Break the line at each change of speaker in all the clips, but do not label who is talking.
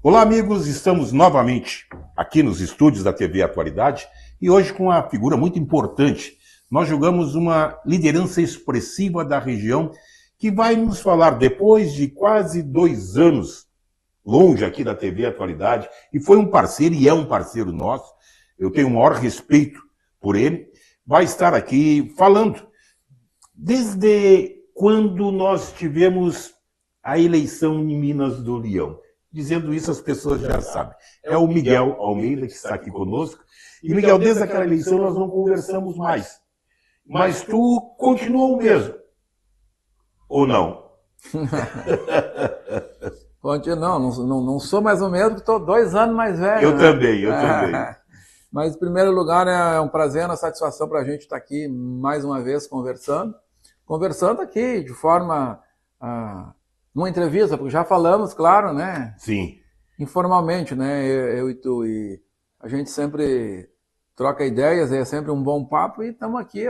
Olá, amigos, estamos novamente aqui nos estúdios da TV Atualidade e hoje com uma figura muito importante. Nós julgamos uma liderança expressiva da região que vai nos falar, depois de quase 2 anos longe aqui da TV Atualidade, e foi um parceiro e é um parceiro nosso, eu tenho o maior respeito por ele, vai estar aqui falando desde quando nós tivemos a eleição em Minas do Leão. Dizendo isso, as pessoas já sabem. É o Miguel Almeida que está aqui conosco. E, Miguel, desde aquela eleição nós não conversamos mais. Mas tu continua o mesmo. Ou não?
Não sou mais o mesmo, estou 2 anos mais velho.
Eu também.
Mas, em primeiro lugar, é um prazer, uma satisfação para a gente estar aqui mais uma vez conversando. Conversando aqui de forma... numa entrevista, porque já falamos, claro, né?
Sim.
Informalmente, né? Eu e tu, e a gente sempre troca ideias, é sempre um bom papo e estamos aqui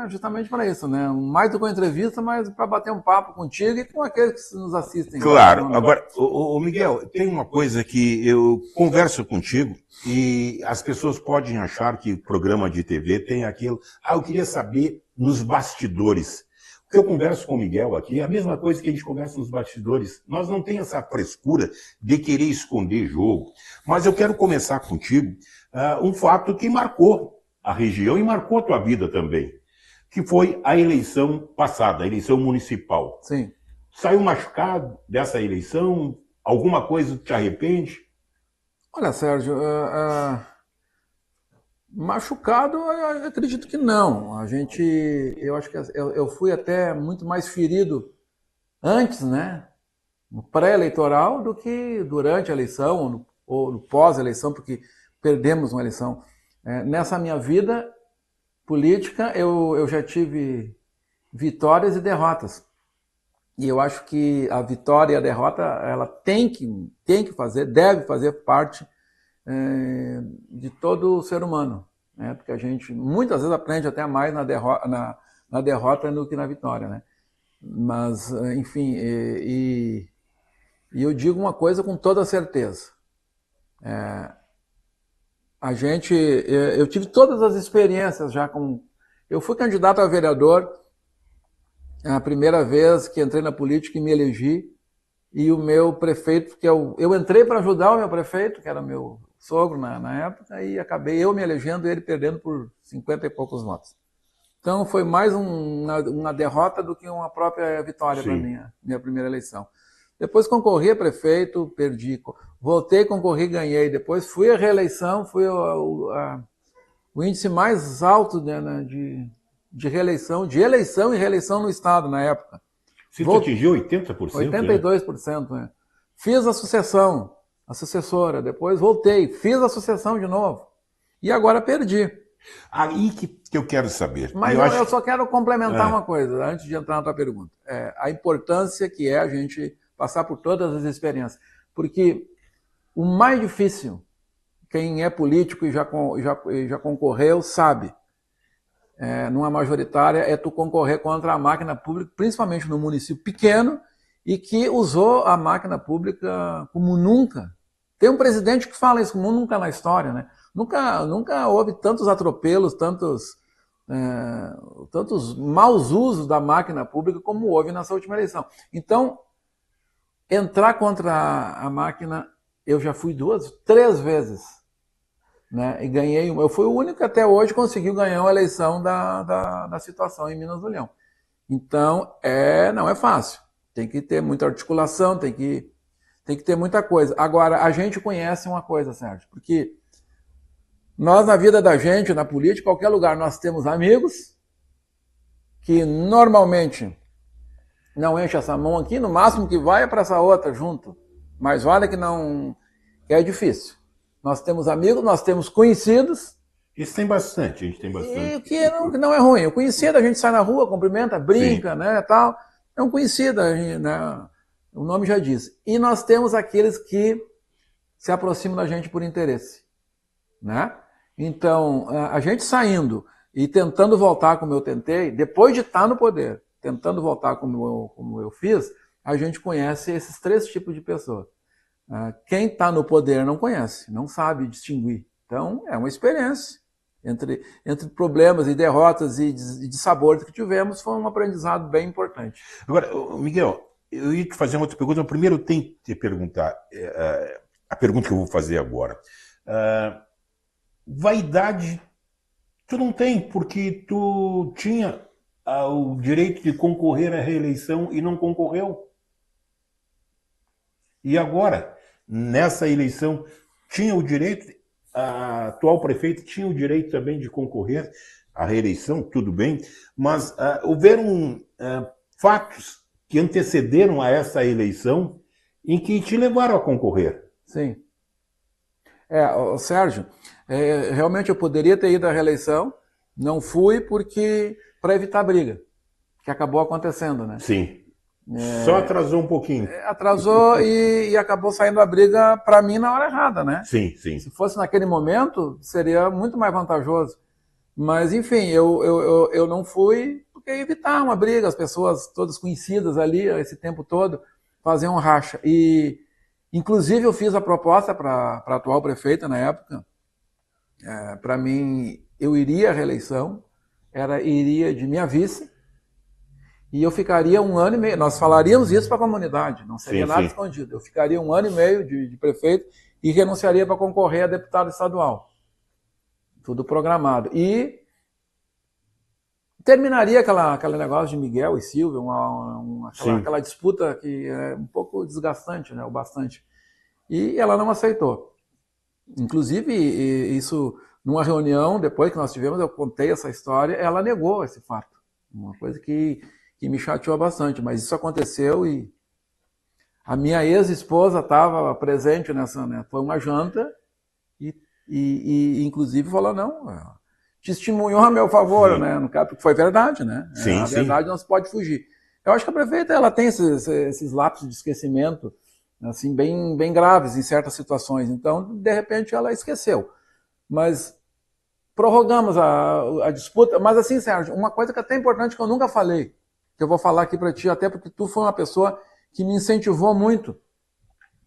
justamente para isso, né? Mais do que uma entrevista, mas para bater um papo contigo e com aqueles que nos assistem.
Claro. Agora, Miguel, tem uma coisa que eu converso contigo e as pessoas podem achar que o programa de TV tem aquilo. Eu queria saber nos bastidores. O que eu converso com o Miguel aqui é a mesma coisa que a gente conversa nos bastidores. Nós não temos essa frescura de querer esconder jogo. Mas eu quero começar contigo um fato que marcou a região e marcou a tua vida também, que foi a eleição passada, a eleição municipal.
Sim.
Saiu machucado dessa eleição? Alguma coisa te arrepende?
Olha, Sérgio, machucado, eu acredito que não. Eu acho que eu fui até muito mais ferido antes, né, no pré-eleitoral, do que durante a eleição ou no pós-eleição, porque perdemos uma eleição. Nessa minha vida política, eu já tive vitórias e derrotas. E eu acho que a vitória e a derrota, ela tem que fazer, deve fazer parte de todo ser humano, né? Porque a gente muitas vezes aprende até mais na derrota do que na vitória, né? Mas, enfim, e eu digo uma coisa com toda certeza. Eu tive todas as experiências já eu fui candidato a vereador a primeira vez que entrei na política e me elegi, e o meu prefeito, que eu entrei para ajudar o meu prefeito, que era meu sogro na época, e acabei eu me elegendo e ele perdendo por 50 e poucos votos. Então foi mais uma derrota do que uma própria vitória para minha primeira eleição. Depois concorri a prefeito, perdi. Voltei, concorri, ganhei. Depois fui à reeleição, fui o índice mais alto de reeleição, de eleição e reeleição no estado na época.
Você atingiu 80%?
82%, né? Fiz a sucessão, a sucessora, depois voltei, fiz a sucessão de novo. E agora perdi.
Aí que eu quero saber.
Mas eu só quero complementar uma coisa, antes de entrar na tua pergunta. A importância que é a gente passar por todas as experiências. Porque o mais difícil, quem é político e já concorreu, sabe. Numa majoritária, é tu concorrer contra a máquina pública, principalmente no município pequeno, e que usou a máquina pública como nunca. Tem um presidente que fala isso como nunca na história, né? Nunca houve tantos atropelos, tantos maus usos da máquina pública como houve nessa última eleição. Então, entrar contra a máquina, eu já fui 3 vezes. Né? E ganhei. Eu fui o único que até hoje conseguiu ganhar uma eleição da situação em Minas do Leão. Então, não é fácil. Tem que ter muita articulação, tem que ter muita coisa. Agora, a gente conhece uma coisa, Sérgio, porque nós, na vida da gente, na política, em qualquer lugar, nós temos amigos que normalmente não enchem essa mão aqui, no máximo que vai é para essa outra junto. Mas vale que não... é difícil. Nós temos amigos, nós temos conhecidos.
Isso tem bastante, a gente tem bastante.
E que não é ruim. O conhecido, a gente sai na rua, cumprimenta, brinca,
Sim.
Né, tal. É um conhecido, né, o nome já diz. E nós temos aqueles que se aproximam da gente por interesse. Né? Então, a gente saindo e tentando voltar como eu tentei, depois de estar no poder, tentando voltar como eu fiz, a gente conhece esses 3 tipos de pessoas. Quem está no poder não conhece, não sabe distinguir. Então, é uma experiência. Entre problemas e derrotas e de sabores que tivemos, foi um aprendizado bem importante.
Agora, Miguel, eu ia te fazer uma outra pergunta, mas primeiro eu tenho que te perguntar, a pergunta que eu vou fazer agora. Vaidade, tu não tem, porque tu tinha o direito de concorrer à reeleição e não concorreu. E agora, nessa eleição, tinha o direito, a atual prefeita tinha o direito também de concorrer à reeleição, tudo bem, mas houveram fatos que antecederam a essa eleição em que te levaram a concorrer.
Sim. Sérgio, realmente eu poderia ter ido à reeleição, não fui porque para evitar briga, que acabou acontecendo, né?
Sim. Só atrasou um pouquinho.
Atrasou e acabou saindo a briga para mim na hora errada, né?
Sim, sim.
Se fosse naquele momento, seria muito mais vantajoso. Mas, enfim, eu não fui porque ia evitar uma briga, as pessoas todas conhecidas ali, esse tempo todo, faziam um racha. E, inclusive, eu fiz a proposta para a atual prefeita na época. Para mim, eu iria à reeleição, iria de minha vice, e eu ficaria 1 ano e meio, nós falaríamos isso para a comunidade, não seria nada escondido. Eu ficaria 1 ano e meio de prefeito e renunciaria para concorrer a deputado estadual. Tudo programado. E terminaria aquele negócio de Miguel e Silvia, aquela disputa que é um pouco desgastante, né, o bastante. E ela não aceitou. Inclusive, isso, numa reunião, depois que nós tivemos, eu contei essa história, ela negou esse fato. Uma coisa que me chateou bastante, mas isso aconteceu e a minha ex-esposa estava presente nessa, né? Foi uma janta e inclusive falou, não, testemunhou a meu favor, né? No caso, porque foi verdade, né?
Sim,
a verdade não se pode fugir. Eu acho que a prefeita ela tem esses lapsos de esquecimento assim, bem graves em certas situações, então, de repente, ela esqueceu. Mas prorrogamos a disputa, mas assim, Sérgio, uma coisa que é até importante que eu nunca falei, que eu vou falar aqui para ti, até porque tu foi uma pessoa que me incentivou muito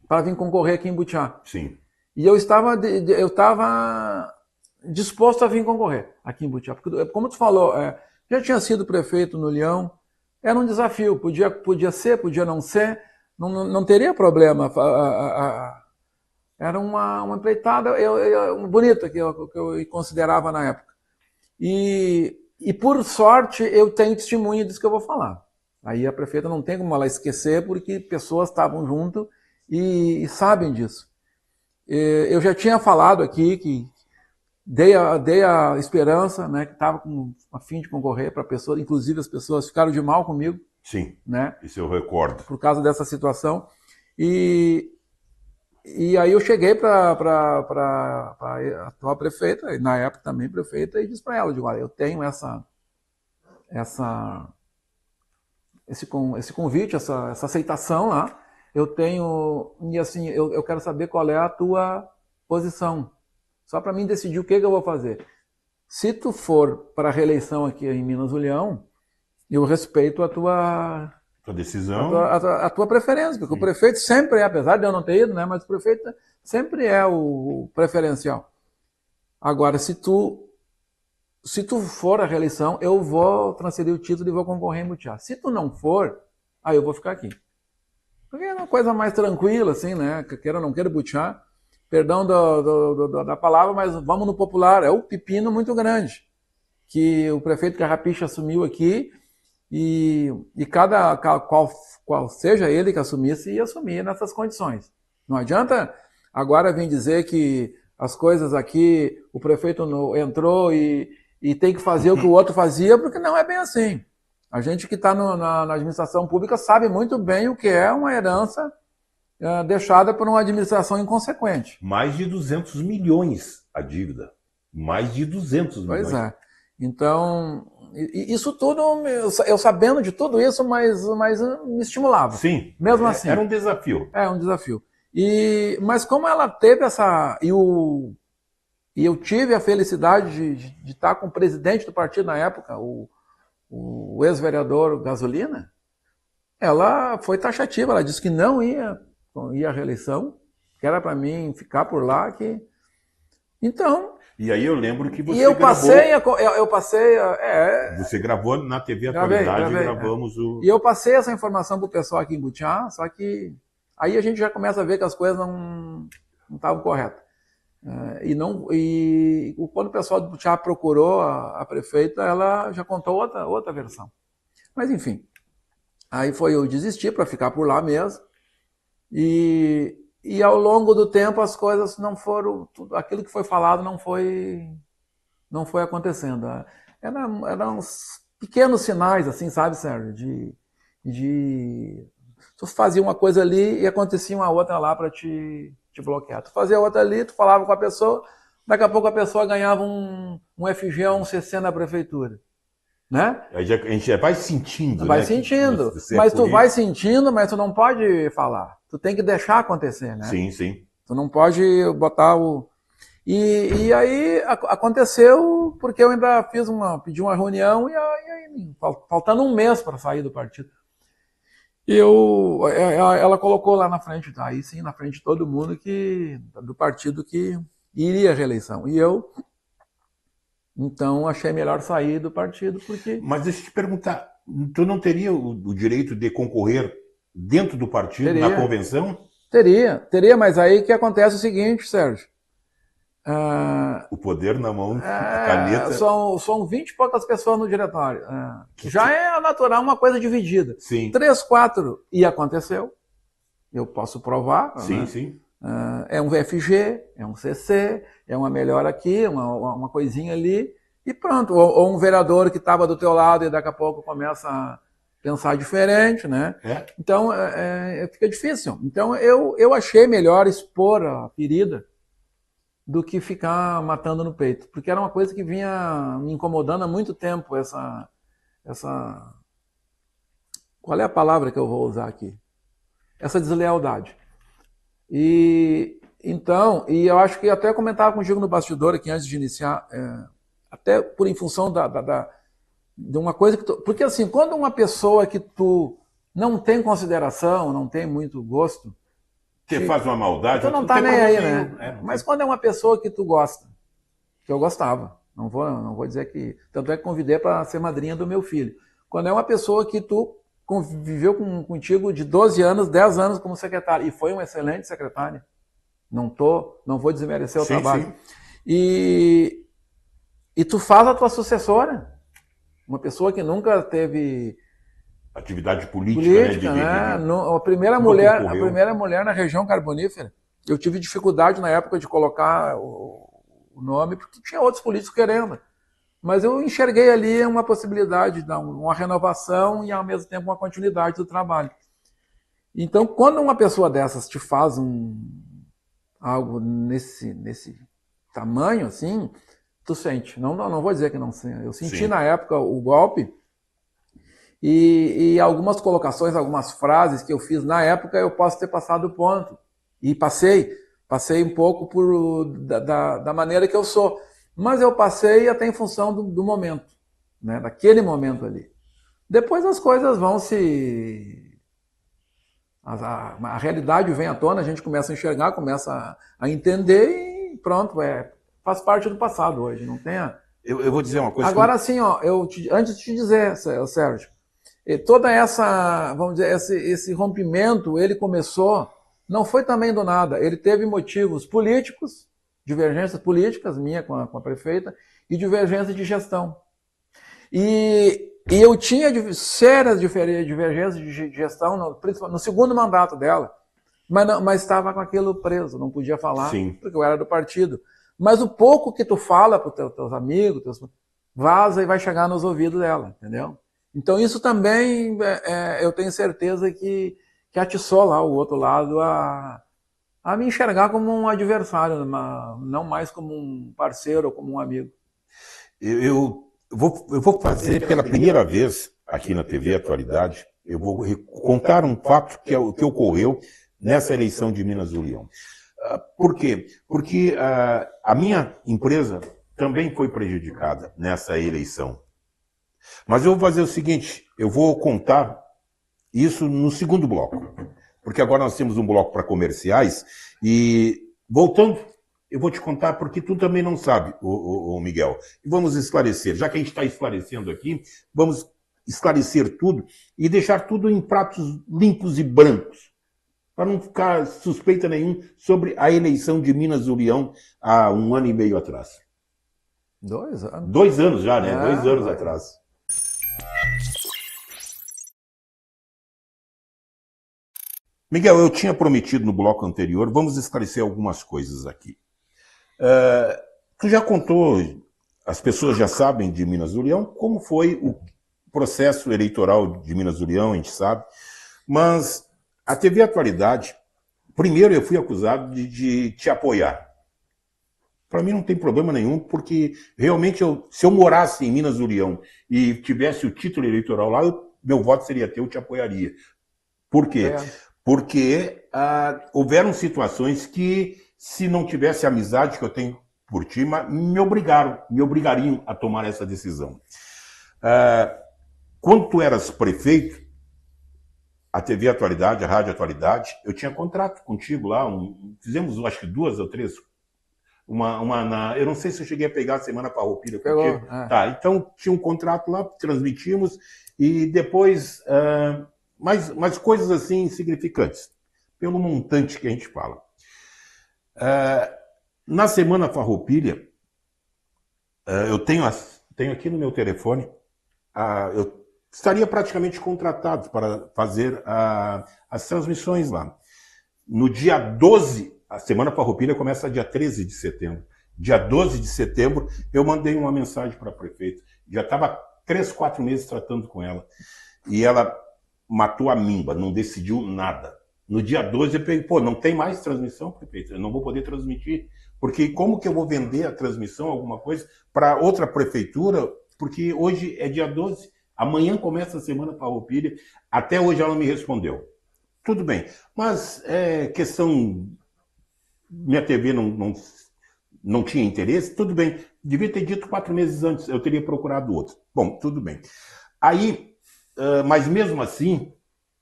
para vir concorrer aqui em Butiá.
Sim.
E eu estava disposto a vir concorrer aqui em Butiá. Porque, como tu falou, já tinha sido prefeito no Leão, era um desafio, podia ser, podia não ser, não teria problema. Era uma empreitada bonita que eu considerava na época. E por sorte, eu tenho testemunha disso que eu vou falar. Aí a prefeita não tem como ela esquecer, porque pessoas estavam junto e sabem disso. Eu já tinha falado aqui que dei a esperança, né, que estava a fim de concorrer para pessoas, inclusive as pessoas ficaram de mal comigo.
Sim,
né?
Isso eu recordo.
Por causa dessa situação. E aí eu cheguei para a atual prefeita, e na época também prefeita, e disse para ela, olha, eu tenho esse convite, essa aceitação lá, eu tenho, e assim, eu quero saber qual é a tua posição, só para mim decidir o que eu vou fazer. Se tu for para a reeleição aqui em Minas do Leão, eu respeito a tua
decisão,
a tua preferência, porque o prefeito sempre apesar de eu não ter ido, né, mas o prefeito sempre é o preferencial. Agora, se tu for à reeleição, eu vou transferir o título e vou concorrer em Butiá. Se tu não for, aí eu vou ficar aqui. Porque é uma coisa mais tranquila, assim, né? Queira ou não queira Butiá, perdão da palavra, mas vamos no popular, é o pepino muito grande, que o prefeito Carrapicho assumiu aqui, e qual seja ele que assumisse, ia assumir nessas condições. Não adianta agora vir dizer que as coisas aqui, o prefeito entrou e tem que fazer o que o outro fazia, porque não é bem assim. A gente que está na administração pública sabe muito bem o que é uma herança deixada por uma administração inconsequente.
Mais de 200 milhões a dívida. Mais de 200 milhões.
Pois é. Então, isso tudo, eu sabendo de tudo isso, mas me estimulava.
Sim.
Mesmo assim.
Era um desafio.
É um desafio. Mas como ela teve e eu tive a felicidade de estar com o presidente do partido na época, o ex-vereador Gasolina, ela foi taxativa, ela disse que não ia à reeleição, que era para mim ficar por lá, que... Então...
E aí eu lembro que você
eu
gravou...
passei...
Você gravou na TV Atualidade, gravamos o...
E eu passei essa informação pro pessoal aqui em Butiá, só que aí a gente já começa a ver que as coisas não estavam corretas. E quando o pessoal do Butiá procurou a prefeita, ela já contou outra versão. Mas enfim, aí foi eu desistir para ficar por lá mesmo. E ao longo do tempo as coisas não foram, aquilo que foi falado não foi acontecendo. Eram uns pequenos sinais, assim, sabe, Sérgio? Tu fazia uma coisa ali e acontecia uma outra lá para te bloquear. Tu fazia outra ali, tu falava com a pessoa, daqui a pouco a pessoa ganhava um FG ou um CC na prefeitura. Né?
A gente já vai sentindo.
Vai sentindo. Mas tu vai sentindo, mas tu não pode falar. Tu tem que deixar acontecer, né?
Sim, sim.
Tu não pode botar o... E aí aconteceu porque eu ainda pedi uma reunião e aí faltando um mês para sair do partido. Ela colocou lá na frente, aí sim, na frente de todo mundo do partido que iria à reeleição. E eu, então, achei melhor sair do partido porque...
Mas deixa eu te perguntar, tu não teria o direito de concorrer dentro do partido, na convenção?
Teria, mas aí que acontece o seguinte, Sérgio.
O poder na mão, a caneta...
São 20 e poucas pessoas no diretório. Já é natural uma coisa dividida.
Sim.
3, 4, e aconteceu. Eu posso provar.
Sim,
né?
sim.
É um VFG, é um CC, é uma melhor aqui, uma coisinha ali, e pronto. Ou um vereador que estava do teu lado e daqui a pouco começa a pensar diferente, né? Então, fica difícil. Então, eu achei melhor expor a ferida do que ficar matando no peito. Porque era uma coisa que vinha me incomodando há muito tempo, essa... Qual é a palavra que eu vou usar aqui? Essa deslealdade. E eu acho que até comentava contigo no bastidor aqui antes de iniciar, até em função de uma coisa que porque assim, quando uma pessoa que tu não tem consideração, não tem muito gosto,
você faz uma maldade,
tu não tá nem aí, né? Mas quando é uma pessoa que tu gosta, que eu gostava, não vou dizer que... Tanto é que convidei para ser madrinha do meu filho. Quando é uma pessoa que tu conviveu contigo de 12 anos, 10 anos como secretário, e foi um excelente secretário. Não vou desmerecer o trabalho. Sim. E tu faz a tua sucessora, uma pessoa que nunca teve...
Atividade política,
né? A primeira mulher na região carbonífera. Eu tive dificuldade na época de colocar o nome, porque tinha outros políticos querendo. Mas eu enxerguei ali uma possibilidade de dar uma renovação e, ao mesmo tempo, uma continuidade do trabalho. Então, quando uma pessoa dessas te faz algo nesse tamanho, assim, tu sente. Não vou dizer que não sente. Eu senti, sim, na época o golpe. E algumas colocações, algumas frases que eu fiz na época, eu posso ter passado o ponto. E passei um pouco da maneira que eu sou. Mas eu passei até em função do momento, né? Daquele momento ali. Depois as coisas vão a realidade vem à tona, a gente começa a enxergar, começa a entender e pronto, faz parte do passado hoje. Não tenha...
Eu vou dizer uma coisa...
Agora assim, antes de te dizer, Sérgio, toda essa, vamos dizer, esse rompimento, ele começou, não foi também do nada, ele teve motivos políticos, divergências políticas, minha com a prefeita, e divergências de gestão. E eu tinha sérias divergências de gestão, principalmente no segundo mandato dela, mas estava com aquilo preso, não podia falar, sim, porque eu era do partido. Mas o pouco que tu fala para os teus amigos, vaza e vai chegar nos ouvidos dela, entendeu? Então isso também, eu tenho certeza que atiçou lá o outro lado a me enxergar como um adversário, não mais como um parceiro ou como um amigo.
Eu vou fazer pela primeira vez aqui na TV Atualidade, eu vou contar um fato que ocorreu nessa eleição de Minas do Leão. Por quê? Porque a minha empresa também foi prejudicada nessa eleição. Mas eu vou fazer o seguinte, eu vou contar isso no segundo bloco. porque agora nós temos um bloco para comerciais. E voltando, eu vou te contar porque tu também não sabe, o Miguel. E vamos esclarecer. Já que a gente está esclarecendo aqui, vamos esclarecer tudo e deixar tudo em pratos limpos e brancos, para não ficar suspeita nenhum sobre a eleição de Minas Urião há 1 ano e meio atrás.
2 anos.
2 anos já, né? 2 anos atrás. Miguel, eu tinha prometido no bloco anterior, vamos esclarecer algumas coisas aqui. Tu já contou, as pessoas já sabem de Minas Urião, como foi o processo eleitoral de Minas Urião, a gente sabe, mas a TV Atualidade, primeiro eu fui acusado de te apoiar. Para mim não tem problema nenhum, porque realmente se eu morasse em Minas Urião e tivesse o título eleitoral lá, meu voto seria teu, eu te apoiaria. Por quê? Porque houveram situações que, se não tivesse a amizade que eu tenho por ti, me obrigariam a tomar essa decisão. Quando tu eras prefeito, a TV Atualidade, a Rádio Atualidade, eu tinha contrato contigo lá, fizemos acho que 2 ou 3, eu não sei se eu cheguei a pegar a Semana Farroupilha contigo. Tá, então tinha um contrato lá, transmitimos, e depois, mais coisas assim insignificantes, pelo montante que a gente fala. Na Semana Farroupilha, eu tenho aqui no meu telefone, eu estaria praticamente contratado para fazer as transmissões lá. No dia 12, a Semana Farroupilha começa dia 13 de setembro. Dia 12 de setembro, eu mandei uma mensagem para a prefeita. Já estava 3, 4 meses tratando com ela. E ela matou a mimba, não decidiu nada. No dia 12, eu peguei, não tem mais transmissão, prefeita, eu não vou poder transmitir. Porque como que eu vou vender a transmissão, alguma coisa, para outra prefeitura? Porque hoje é dia 12, amanhã começa a Semana Farroupilha, até hoje ela me respondeu. Tudo bem, mas questão, minha TV não tinha interesse, tudo bem, devia ter dito 4 meses antes, eu teria procurado outro. Bom, tudo bem. Aí, mas mesmo assim,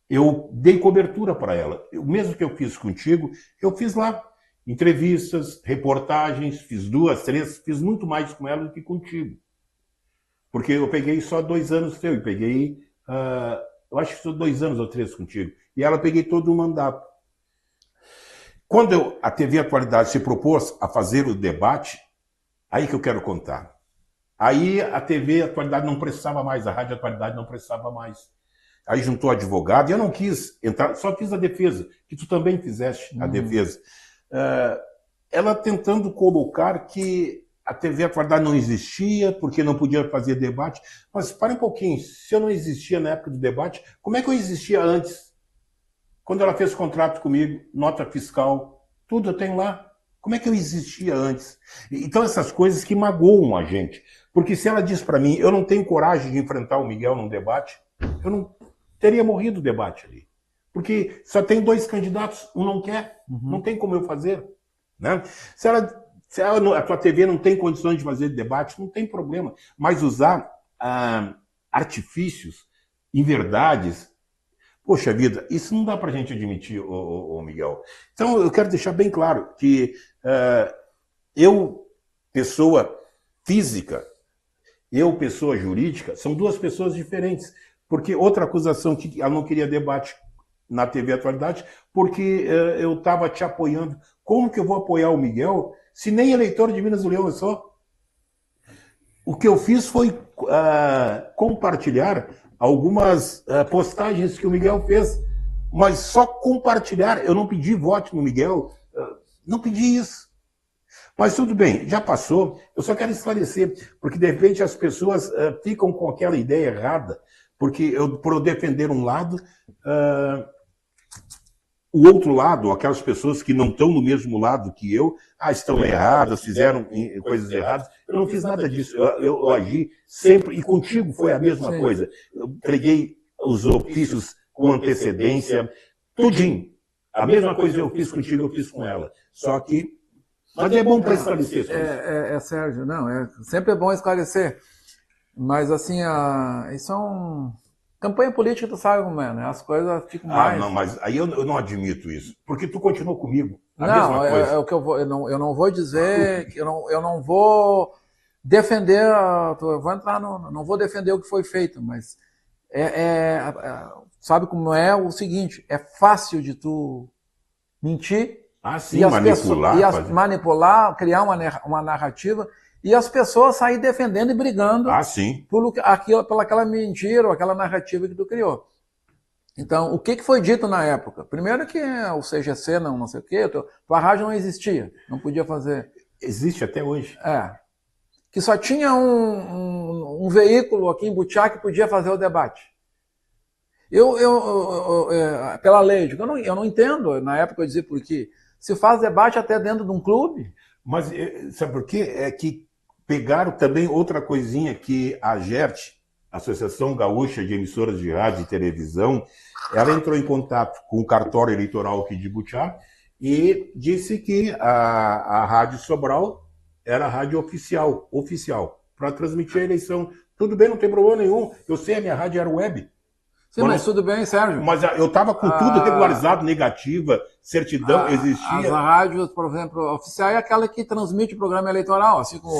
eu dei cobertura para ela. O mesmo que eu fiz contigo, eu fiz lá. Entrevistas, reportagens, fiz 2, 3, fiz muito mais com ela do que contigo. Porque eu peguei só 2 anos teu, e peguei, eu acho que só 2 anos ou 3 contigo. E ela peguei todo o mandato. Quando a TV Atualidade se propôs a fazer o debate, aí que eu quero contar. Aí a TV Atualidade não precisava mais, a Rádio Atualidade não precisava mais. Aí juntou advogado, e eu não quis entrar, só fiz a defesa, que tu também fizeste a defesa. Ela tentando colocar que a TV Atualidade não existia, porque não podia fazer debate. Mas para um pouquinho, se eu não existia na época do debate, como é que eu existia antes? Quando ela fez contrato comigo, nota fiscal, tudo eu tenho lá. Como é que eu existia antes? Então essas coisas que magoam a gente. Porque se ela diz para mim, eu não tenho coragem de enfrentar o Miguel num debate, eu não teria morrido o debate ali. Porque só tem 2 candidatos, um não quer, não tem como eu fazer. Né? Se a tua TV não tem condições de fazer debate, não tem problema. Mas usar artifícios, inverdades, poxa vida, isso não dá para a gente admitir, Miguel. Então eu quero deixar bem claro que eu, pessoa física, eu, pessoa jurídica, são 2 pessoas diferentes. Porque outra acusação que ela não queria debate na TV Atualidade, porque eu estava te apoiando. Como que eu vou apoiar o Miguel se nem eleitor de Minas Urião eu sou? O que eu fiz foi compartilhar algumas postagens que o Miguel fez, mas só compartilhar. Eu não pedi voto no Miguel, não pedi isso. Mas tudo bem, já passou. Eu só quero esclarecer, porque de repente as pessoas ficam com aquela ideia errada, porque por eu defender um lado, o outro lado, aquelas pessoas que não estão no mesmo lado que eu, estão erradas, fizeram coisas erradas. Eu não fiz nada disso. Eu agi sempre, e contigo foi a mesma coisa. Eu preguei os ofícios com antecedência, tudinho. A mesma coisa eu fiz contigo, eu fiz com ela. Só que... Mas é bom para esclarecer.
Sérgio, não, sempre é bom esclarecer. Mas assim, isso Campanha política, tu sabe como é, né? As coisas ficam mais...
Não, mas aí eu não admito isso. Porque tu continuou comigo. A
Não,
mesma coisa.
é o que eu não vou dizer, que eu não vou defender, eu vou entrar não vou defender o que foi feito, mas sabe como é o seguinte, é fácil de tu mentir
Sim, manipular.
Manipular, criar uma narrativa e as pessoas saírem defendendo e brigando
Sim.
por aquela mentira ou aquela narrativa que tu criou. Então, o que foi dito na época? Primeiro que o CGC não sei o quê, tua rádio não existia, não podia fazer.
Existe até hoje.
Que só tinha um veículo aqui em Butiá que podia fazer o debate. Pela lei, eu não entendo, na época eu dizia por quê. Se faz debate até dentro de um clube.
Mas sabe por quê? É que pegaram também outra coisinha que a GERT, Associação Gaúcha de Emissoras de Rádio e Televisão, ela entrou em contato com o cartório eleitoral aqui de Butiá e disse que a Rádio Sobral era a rádio oficial, para transmitir a eleição. Tudo bem, não tem problema nenhum. Eu sei, a minha rádio era web.
Sim, mas tudo bem, Sérgio.
Mas eu estava com tudo regularizado, negativa, certidão, existia.
As rádios, por exemplo, oficial é aquela que transmite o programa eleitoral, assim como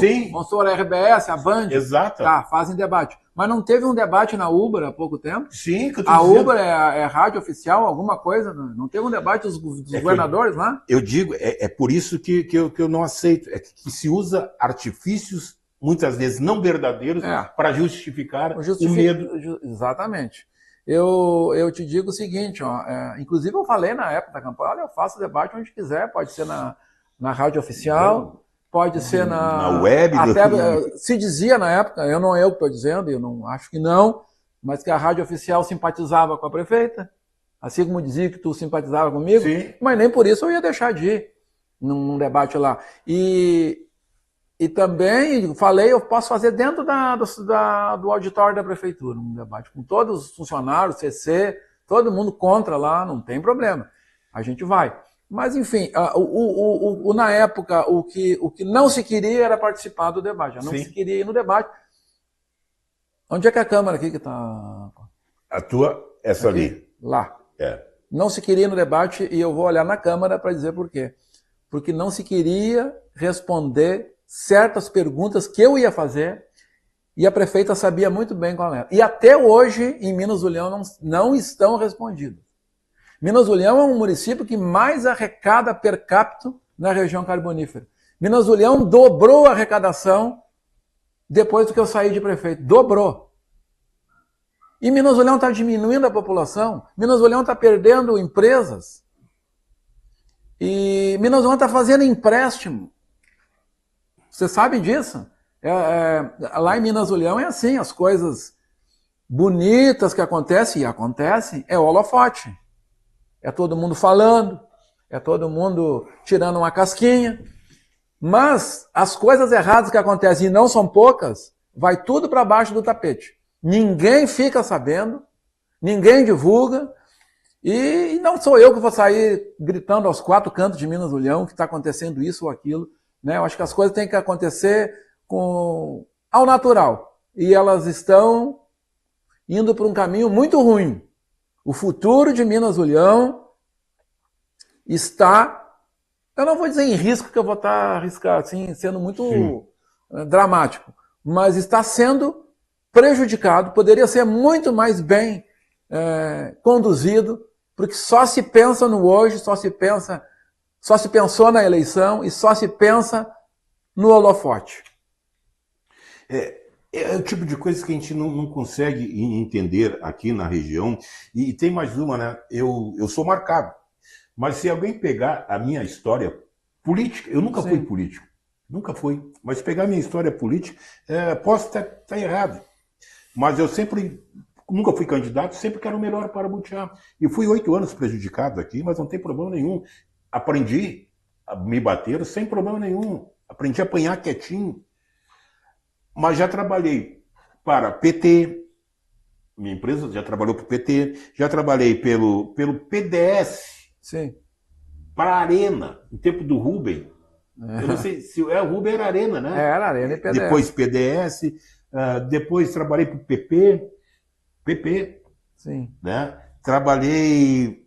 a RBS, a Band.
Exato.
Fazem debate. Mas não teve um debate na Uber há pouco tempo?
Sim, que eu tô
a
dizendo.
Uber é rádio oficial, alguma coisa? Não teve um debate dos governadores lá?
Eu digo, é por isso que eu não aceito. É que se usa artifícios, muitas vezes não verdadeiros, para justificar o medo.
Exatamente. Eu te digo o seguinte, inclusive eu falei na época da campanha, olha, eu faço debate onde quiser, pode ser na rádio oficial, pode ser
na web.
Se dizia na época, eu que estou dizendo, eu não acho que não, mas que a rádio oficial simpatizava com a prefeita, assim como dizia que tu simpatizava comigo, mas nem por isso eu ia deixar de ir num debate lá. E também falei, eu posso fazer dentro do auditório da prefeitura, um debate com todos os funcionários, CC, todo mundo contra lá, não tem problema. A gente vai. Mas, enfim, na época, o que não se queria era participar do debate. Já não se queria ir no debate. Onde é que é a câmera aqui que está?
A tua, essa
aqui?
ali.
Lá. Não se queria ir no debate e eu vou olhar na câmera para dizer por quê. Porque não se queria responder certas perguntas que eu ia fazer e a prefeita sabia muito bem qual era. E até hoje, em Minas do Leão, não estão respondidas. Minas do Leão é um município que mais arrecada per capita na região carbonífera. Minas do Leão dobrou a arrecadação depois do que eu saí de prefeito. Dobrou. E Minas do Leão está diminuindo a população. Minas do Leão está perdendo empresas. E Minas do Leão está fazendo empréstimo. Você sabe disso? Lá em Minas do Leão é assim, as coisas bonitas que acontecem, é holofote. É todo mundo falando, é todo mundo tirando uma casquinha. Mas as coisas erradas que acontecem, e não são poucas, vai tudo para baixo do tapete. Ninguém fica sabendo, ninguém divulga, e não sou eu que vou sair gritando aos quatro cantos de Minas do Leão que está acontecendo isso ou aquilo. Eu acho que as coisas têm que acontecer ao natural. E elas estão indo por um caminho muito ruim. O futuro de Minas do Leão está, eu não vou dizer em risco, porque eu vou estar assim, sendo muito dramático, mas está sendo prejudicado, poderia ser muito mais bem conduzido, porque só se pensa no hoje, só se pensou na eleição e só se pensa no holofote.
É o tipo de coisa que a gente não consegue entender aqui na região. E tem mais uma, né? Eu sou marcado. Mas se alguém pegar a minha história política, eu nunca fui político. Nunca fui. Mas pegar a minha história política, posso estar errado. Mas eu nunca fui candidato, sempre quero o melhor para Butiá. E fui 8 anos prejudicado aqui, mas não tem problema nenhum. Aprendi a me bater sem problema nenhum. Aprendi a apanhar quietinho. Mas já trabalhei para PT, minha empresa já trabalhou para o PT, já trabalhei pelo PDS, para a Arena, no tempo do Rubem. Eu não sei se o Rubem era Arena, né?
Era Arena e PDS.
Depois PDS, depois trabalhei para o PP,
Sim.
Né? Trabalhei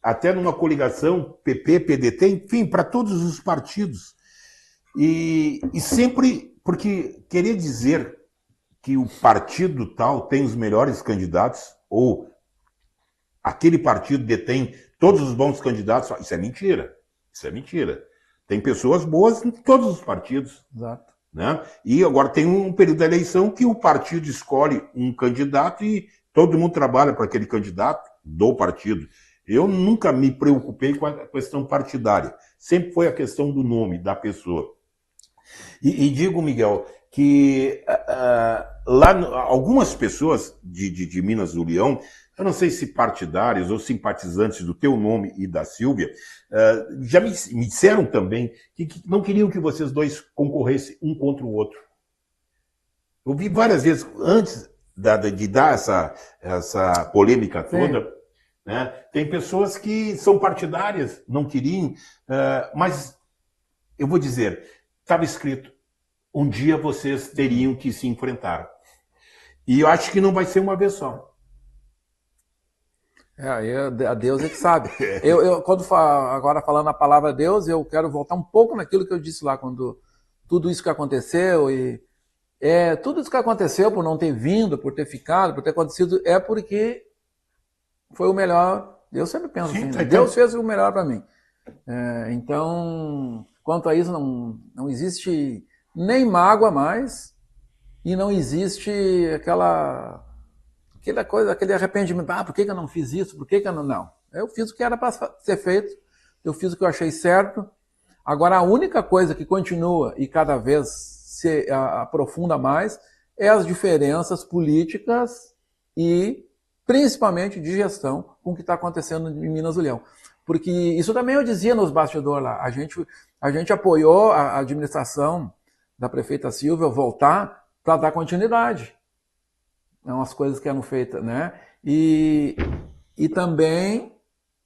até numa coligação PP, PDT, enfim, para todos os partidos. E sempre, porque querer dizer que o partido tal tem os melhores candidatos, ou aquele partido detém todos os bons candidatos, isso é mentira. Isso é mentira. Tem pessoas boas em todos os partidos.
Exato.
Né? E agora tem um período da eleição que o partido escolhe um candidato e todo mundo trabalha para aquele candidato do partido. Eu nunca me preocupei com a questão partidária. Sempre foi a questão do nome da pessoa. E digo, Miguel, que lá algumas pessoas de Minas do Leão, eu não sei se partidários ou simpatizantes do teu nome e da Sílvia, já me disseram também que não queriam que vocês dois concorressem um contra o outro. Eu vi várias vezes, antes de dar essa polêmica toda, né, tem pessoas que são partidárias, não queriam, mas eu vou dizer, estava escrito, um dia vocês teriam que se enfrentar. E eu acho que não vai ser uma vez só.
A Deus é que sabe. Agora falando a palavra Deus, eu quero voltar um pouco naquilo que eu disse lá, quando tudo isso que aconteceu, tudo isso que aconteceu por não ter vindo, por ter ficado, por ter acontecido, é porque foi o melhor. Eu sempre penso assim, né? Deus fez o melhor para mim. Então, quanto a isso, não existe nem mágoa mais, e não existe aquela coisa, aquele arrependimento. Por que eu não fiz isso? Por que eu não... Não. Eu fiz o que era para ser feito, eu fiz o que eu achei certo. Agora, a única coisa que continua e cada vez se aprofunda mais é as diferenças políticas e, principalmente, de gestão com o que está acontecendo em Minas do Leão. Porque isso também eu dizia nos bastidores lá. A gente apoiou a administração da prefeita Sílvia voltar para dar continuidade. Umas coisas que eram feitas, né? E também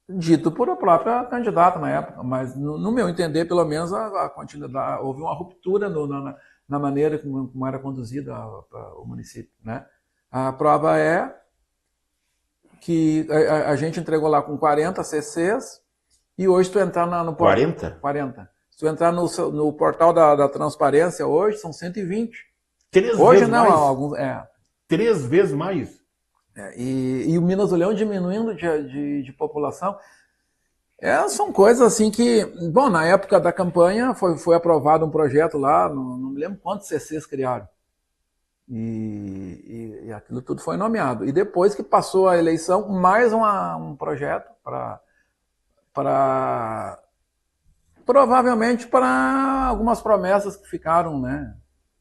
dito por a própria candidata na época, mas no meu entender, pelo menos, a continuidade, houve uma ruptura na maneira como era conduzida o município, né? A prova é que a gente entregou lá com 40 CCs e hoje tu entrar no
40?
40. Se tu entrar no portal da transparência hoje, são 120.
Três
hoje
vezes
não,
mais?
alguns...
3 vezes mais?
E o Minas do Leão diminuindo de população. São coisas assim que... Bom, na época da campanha foi aprovado um projeto lá, não me lembro quantos CCs criaram. E aquilo tudo foi nomeado. E depois que passou a eleição, mais um projeto provavelmente para algumas promessas que ficaram, né,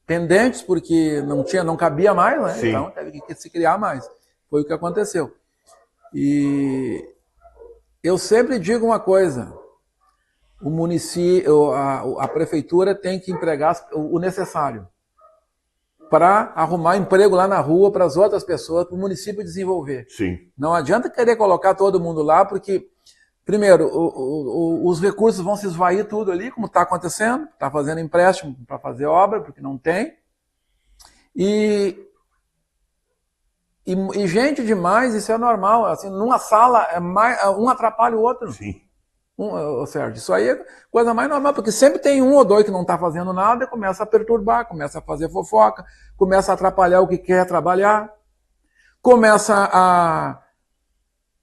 pendentes, porque não cabia mais, né? Então teve que se criar mais. Foi o que aconteceu. E eu sempre digo uma coisa, o município, a prefeitura tem que empregar o necessário para arrumar emprego lá na rua para as outras pessoas, para o município desenvolver.
Sim.
Não adianta querer colocar todo mundo lá, porque, primeiro, os recursos vão se esvair tudo ali, como está acontecendo, está fazendo empréstimo para fazer obra, porque não tem. E gente demais, isso é normal. Assim, numa sala, um atrapalha o outro.
Sim.
Sérgio, isso aí é coisa mais normal, porque sempre tem um ou dois que não está fazendo nada e começa a perturbar, começa a fazer fofoca, começa a atrapalhar o que quer trabalhar, começa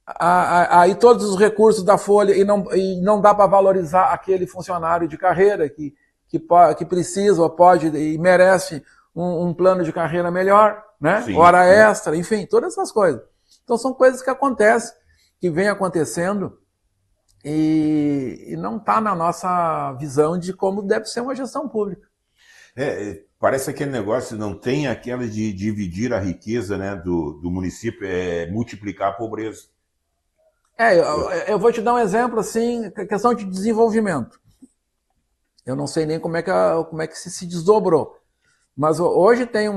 a ir todos os recursos da folha e não dá para valorizar aquele funcionário de carreira que precisa ou pode e merece um plano de carreira melhor, né?
Sim,
hora extra, enfim, todas essas coisas. Então são coisas que acontecem, que vem acontecendo e não está na nossa visão de como deve ser uma gestão pública.
Parece aquele negócio, não tem aquela de dividir a riqueza, né, do município, multiplicar a pobreza.
Eu vou te dar um exemplo, assim, questão de desenvolvimento. Eu não sei nem como é que se desdobrou. Mas hoje tem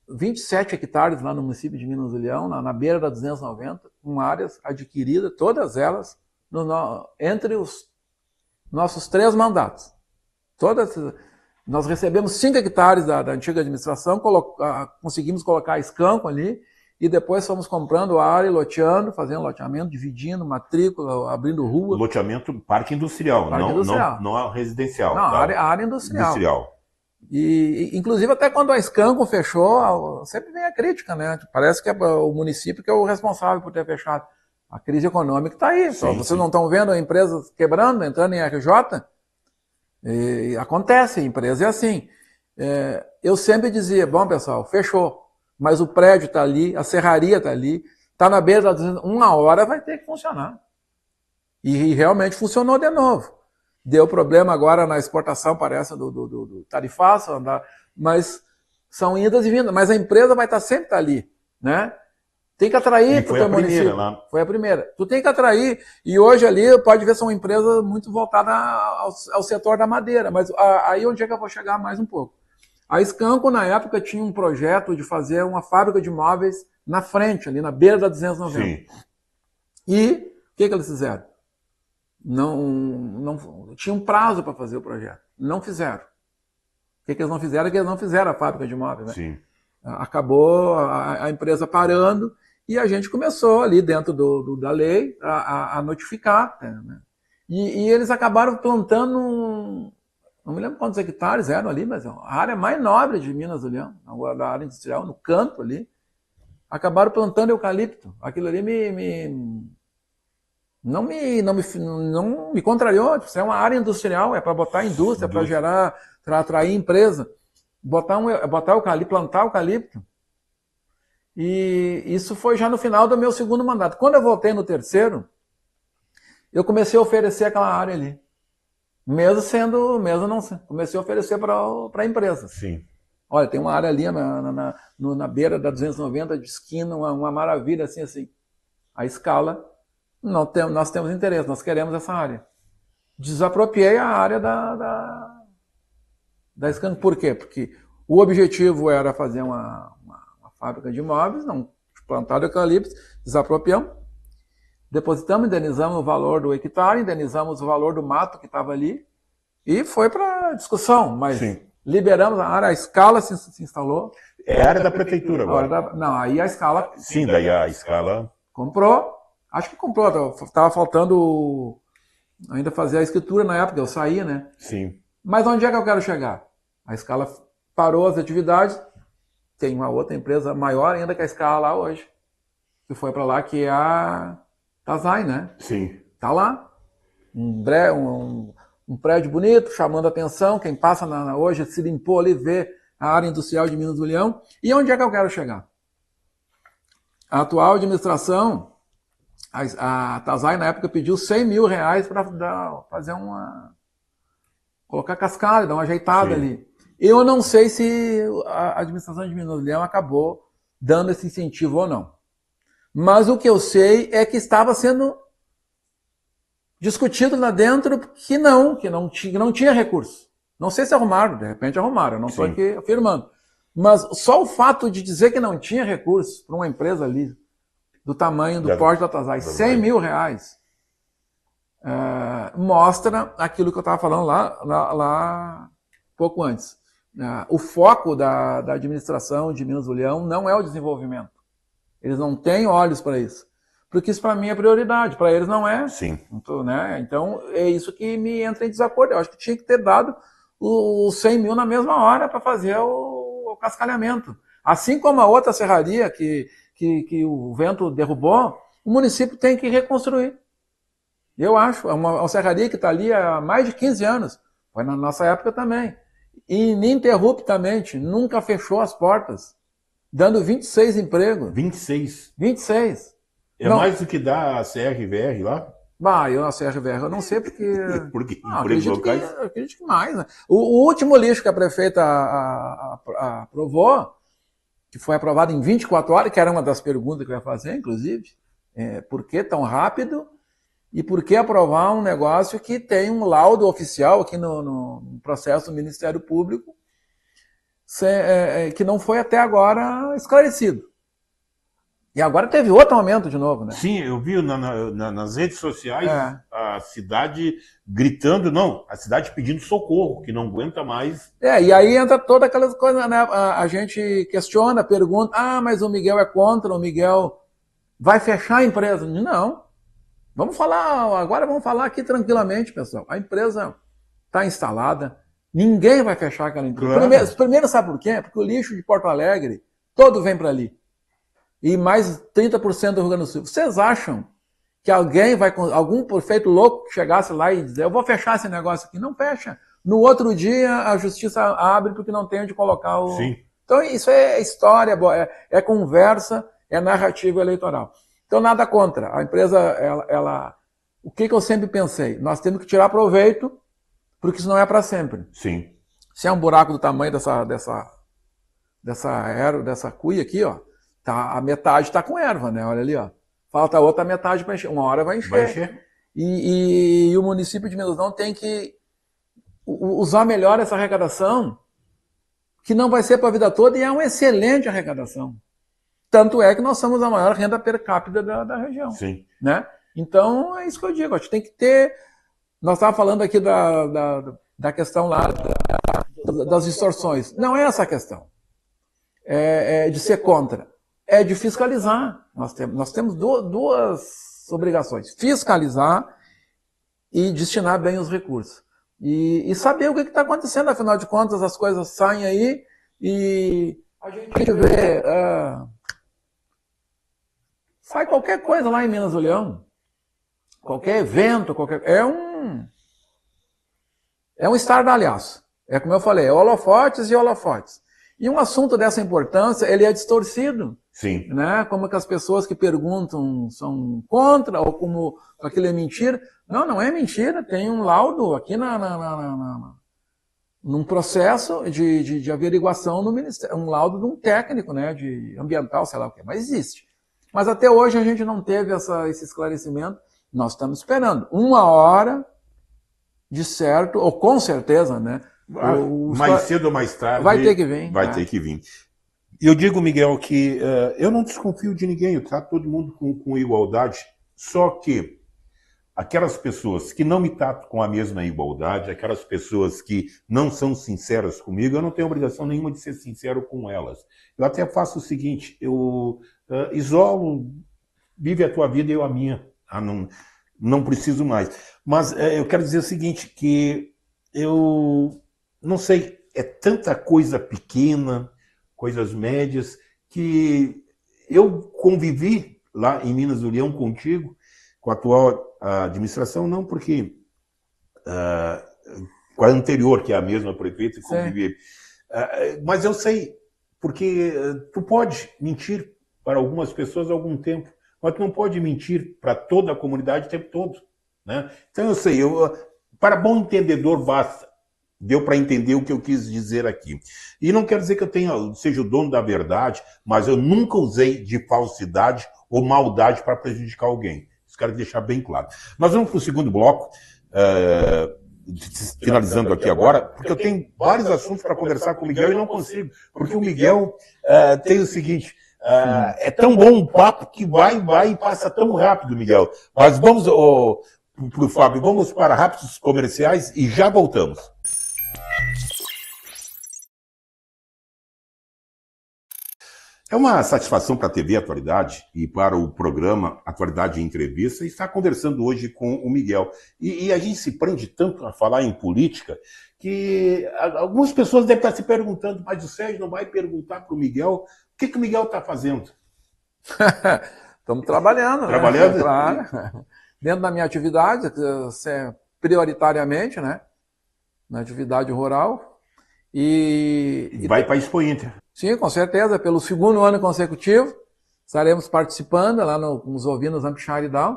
27 hectares lá no município de Minas do Leão, na beira da 290, com áreas adquiridas, todas elas, entre os nossos 3 mandatos. Nós recebemos 5 hectares da antiga administração, conseguimos colocar escanco ali, e depois fomos comprando área, loteando, fazendo loteamento, dividindo, matrícula, abrindo rua.
Loteamento, parque industrial,
Parque industrial.
não residencial.
Não,
Tá?
área industrial. E, inclusive, até quando a Scanco fechou, sempre vem a crítica, né? Parece que é o município que é o responsável por ter fechado. A crise econômica está aí. Sim, vocês não estão vendo empresas quebrando, entrando em RJ? E acontece, empresa é assim. Eu sempre dizia, bom, pessoal, fechou, mas o prédio está ali, a serraria está ali, está na beira, uma hora vai ter que funcionar. E realmente funcionou de novo. Deu problema agora na exportação, parece, do tarifaço, mas são idas e vindas. Mas a empresa vai estar sempre ali, né? Tem que atrair para o teu município. Lá. Foi a primeira. Tu tem que atrair. E hoje ali, pode ver, são empresas muito voltadas ao setor da madeira. Mas aí onde é que eu vou chegar mais um pouco? A Scanco, na época, tinha um projeto de fazer uma fábrica de móveis na frente, ali na beira da 290. Sim. E o que eles fizeram? Não tinha um prazo para fazer o projeto. Não fizeram. O que eles não fizeram? É que eles não fizeram a fábrica de móveis. Né? Sim. Acabou a empresa parando e a gente começou ali dentro da lei a notificar. Né? E eles acabaram plantando, não me lembro quantos hectares eram ali, mas a área mais nobre de Minas do Leão, da área industrial, no canto ali, acabaram plantando eucalipto. Aquilo ali não me contrariou. Isso é uma área industrial, é para botar indústria, para gerar, para atrair empresa. Botar eucalipto, plantar eucalipto. E isso foi já no final do meu segundo mandato. Quando eu voltei no terceiro, eu comecei a oferecer aquela área ali. Mesmo não sendo. Comecei a oferecer para a empresa.
Sim.
Olha, tem uma área ali na beira da 290 de esquina, uma maravilha assim. A escala, nós temos interesse, nós queremos essa área. Desapropriei a área da Scanco. Por quê? Porque o objetivo era fazer uma fábrica de móveis, não plantado eucalipto, desapropriamos, depositamos, indenizamos o valor do hectare, indenizamos o valor do mato que estava ali e foi para discussão, mas sim, liberamos a área, a escala se instalou.
É a área da prefeitura agora.
Não, aí a escala...
Sim, daí a escala...
Comprou, acho que comprou, estava faltando ainda fazer a escritura na época, eu saí, né?
Sim.
Mas onde é que eu quero chegar? A escala parou as atividades, tem uma outra empresa maior ainda que a escala lá hoje, que foi para lá, que é a Tazai, né?
Sim.
Tá lá. Um prédio bonito, chamando a atenção, quem passa hoje se limpou ali, vê a área industrial de Minas do Leão. E onde é que eu quero chegar? A atual administração, a Tazai na época pediu R$100 mil para fazer colocar cascada, dar uma ajeitada. Sim. Ali. Eu não sei se a administração de Minas do Leão acabou dando esse incentivo ou não. Mas o que eu sei é que estava sendo discutido lá dentro que não tinha recurso. Não sei se arrumaram, de repente arrumaram, eu não estou aqui afirmando. Mas só o fato de dizer que não tinha recurso para uma empresa ali, do tamanho do porte da Tazai, R$100 mil, mostra aquilo que eu estava falando lá pouco antes. O foco da administração de Minas do Leão não é o desenvolvimento. Eles não têm olhos para isso. Porque isso para mim é prioridade, para eles não é.
Sim.
Né? Então é isso que me entra em desacordo. Eu acho que tinha que ter dado os 100 mil na mesma hora para fazer o cascalhamento. Assim como a outra serraria que o vento derrubou, o município tem que reconstruir. Eu acho. É uma serraria que está ali há mais de 15 anos. Foi na nossa época também. E ininterruptamente, nunca fechou as portas, dando 26 empregos.
26?
26.
É não. Mais do que dá a CRVR lá?
Eu na CRVR eu não sei porque...
Por quê?
Acredito que mais. Né? O último lixo que a prefeita aprovou, que foi aprovado em 24 horas, que era uma das perguntas que eu ia fazer, inclusive, por que tão rápido e por que aprovar um negócio que tem um laudo oficial aqui no processo do Ministério Público que não foi até agora esclarecido. E agora teve outro aumento de novo, né?
Sim, eu vi nas redes sociais a cidade gritando, não, a cidade pedindo socorro, que não aguenta mais.
E aí entra toda aquelas coisas, né? A gente questiona, pergunta, mas o Miguel é contra, o Miguel vai fechar a empresa. Não. Vamos falar aqui tranquilamente, pessoal. A empresa está instalada, ninguém vai fechar aquela empresa.
Claro.
Primeiro, sabe por quê? Porque o lixo de Porto Alegre, todo vem para ali. E mais 30% do Rio Grande do Sul. Vocês acham que algum prefeito louco que chegasse lá e dizer, eu vou fechar esse negócio aqui? Não fecha. No outro dia, a justiça abre porque não tem onde colocar o...
Sim.
Então, isso é história, é conversa, é narrativa eleitoral. Então, nada contra. A empresa, o que eu sempre pensei? Nós temos que tirar proveito, porque isso não é para sempre.
Sim.
Se é um buraco do tamanho dessa cuia aqui, ó, a metade está com erva, né? Olha ali, ó. Falta a outra metade para encher. Uma hora vai encher.
Vai encher.
E o município de Milesão tem que usar melhor essa arrecadação, que não vai ser para a vida toda, e é uma excelente arrecadação. Tanto é que nós somos a maior renda per capita da região.
Sim.
Né? Então, é isso que eu digo. A gente tem que ter... Nós estávamos falando aqui da questão lá das distorções. Não é essa a questão. É de ser contra. É de fiscalizar. Nós temos duas obrigações. Fiscalizar e destinar bem os recursos. E saber o que está acontecendo. Afinal de contas, as coisas saem aí e a gente vê... sai qualquer coisa lá em Minas do Leão. Qualquer evento, é um estardalhaço. É como eu falei, holofotes e holofotes. E um assunto dessa importância, ele é distorcido.
Sim.
Né? Como que as pessoas que perguntam são contra, ou como aquilo é mentira. Não é mentira. Tem um laudo aqui num processo de averiguação no Ministério, um laudo de um técnico, né, de ambiental, sei lá o quê, mas existe. Mas até hoje a gente não teve esse esclarecimento. Nós estamos esperando uma hora de certo, ou com certeza, né?
Mais cedo ou mais tarde.
Vai ter que vir.
Vai ter que vir. Eu digo, Miguel, que eu não desconfio de ninguém, eu trato todo mundo com igualdade, só que aquelas pessoas que não me tratam com a mesma igualdade, aquelas pessoas que não são sinceras comigo, eu não tenho obrigação nenhuma de ser sincero com elas. Eu até faço o seguinte, eu isolo, vive a tua vida e eu a minha. Não preciso mais. Mas eu quero dizer o seguinte, que eu não sei, é tanta coisa pequena, coisas médias, que eu convivi lá em Minas do Leão contigo, com a atual administração, não porque com a anterior, que é a mesma prefeita, convivi. Mas eu sei, porque tu pode mentir para algumas pessoas há algum tempo, mas tu não pode mentir para toda a comunidade o tempo todo. Né? Então eu sei, para bom entendedor basta. Deu para entender o que eu quis dizer aqui. E não quero dizer que eu seja o dono da verdade, mas eu nunca usei de falsidade ou maldade para prejudicar alguém. Isso quero deixar bem claro. Nós vamos para o segundo bloco, finalizando aqui agora, porque eu tenho vários assuntos para conversar com o Miguel e não consigo, porque o Miguel tem o seguinte, é tão bom um papo que vai e passa tão rápido, Miguel. Mas vamos para o Fábio, vamos para rápidos comerciais e já voltamos. É uma satisfação para a TV Atualidade e para o programa Atualidade em Entrevista estar conversando hoje com o Miguel. E a gente se prende tanto a falar em política que algumas pessoas devem estar se perguntando, mas o Sérgio não vai perguntar para o Miguel o que o Miguel está fazendo?
Estamos trabalhando.
Trabalhando?
Né? Claro. Dentro da minha atividade, prioritariamente, né? Na atividade rural. E
vai para a Expo Inter.
Sim, com certeza. Pelo segundo ano consecutivo, estaremos participando lá nos ovinos Hampshire Down.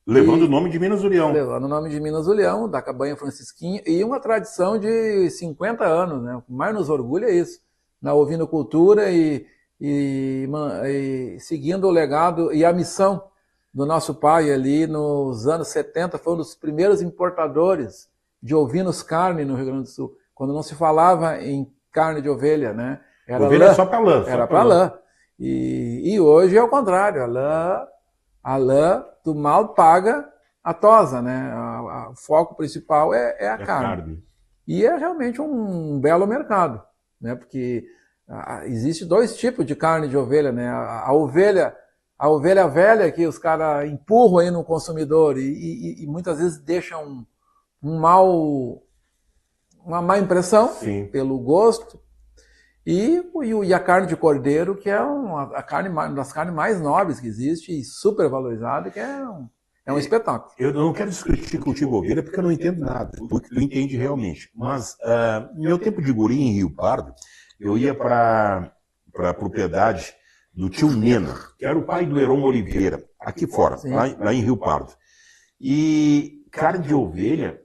Levando o nome de Minas do Leão.
Levando o nome de Minas do Leão, da Cabanha Francisquinha, e uma tradição de 50 anos, né? O que mais nos orgulha é isso. Na ovinocultura e seguindo o legado e a missão do nosso pai ali nos anos 70, foi um dos primeiros importadores de ovinos carne no Rio Grande do Sul, quando não se falava em carne de ovelha, né?
Ovelha só para lã.
Era para lã. E hoje é o contrário, a lã do mal paga a tosa, né? O foco principal é a carne. E é realmente um belo mercado, né? Porque existe 2 tipos de carne de ovelha, né? A ovelha velha que os caras empurram aí no consumidor e muitas vezes deixam uma má impressão pelo gosto. E a carne de cordeiro, que é uma das carnes mais nobres que existe e super valorizada, que é um espetáculo.
Eu não quero discutir contigo ovelha porque eu não entendo nada, porque tu entende realmente. Mas no meu tempo de guri em Rio Pardo, eu ia para a propriedade do tio Nena, que era o pai do Heron Oliveira, aqui fora, lá em Rio Pardo. E carne de ovelha,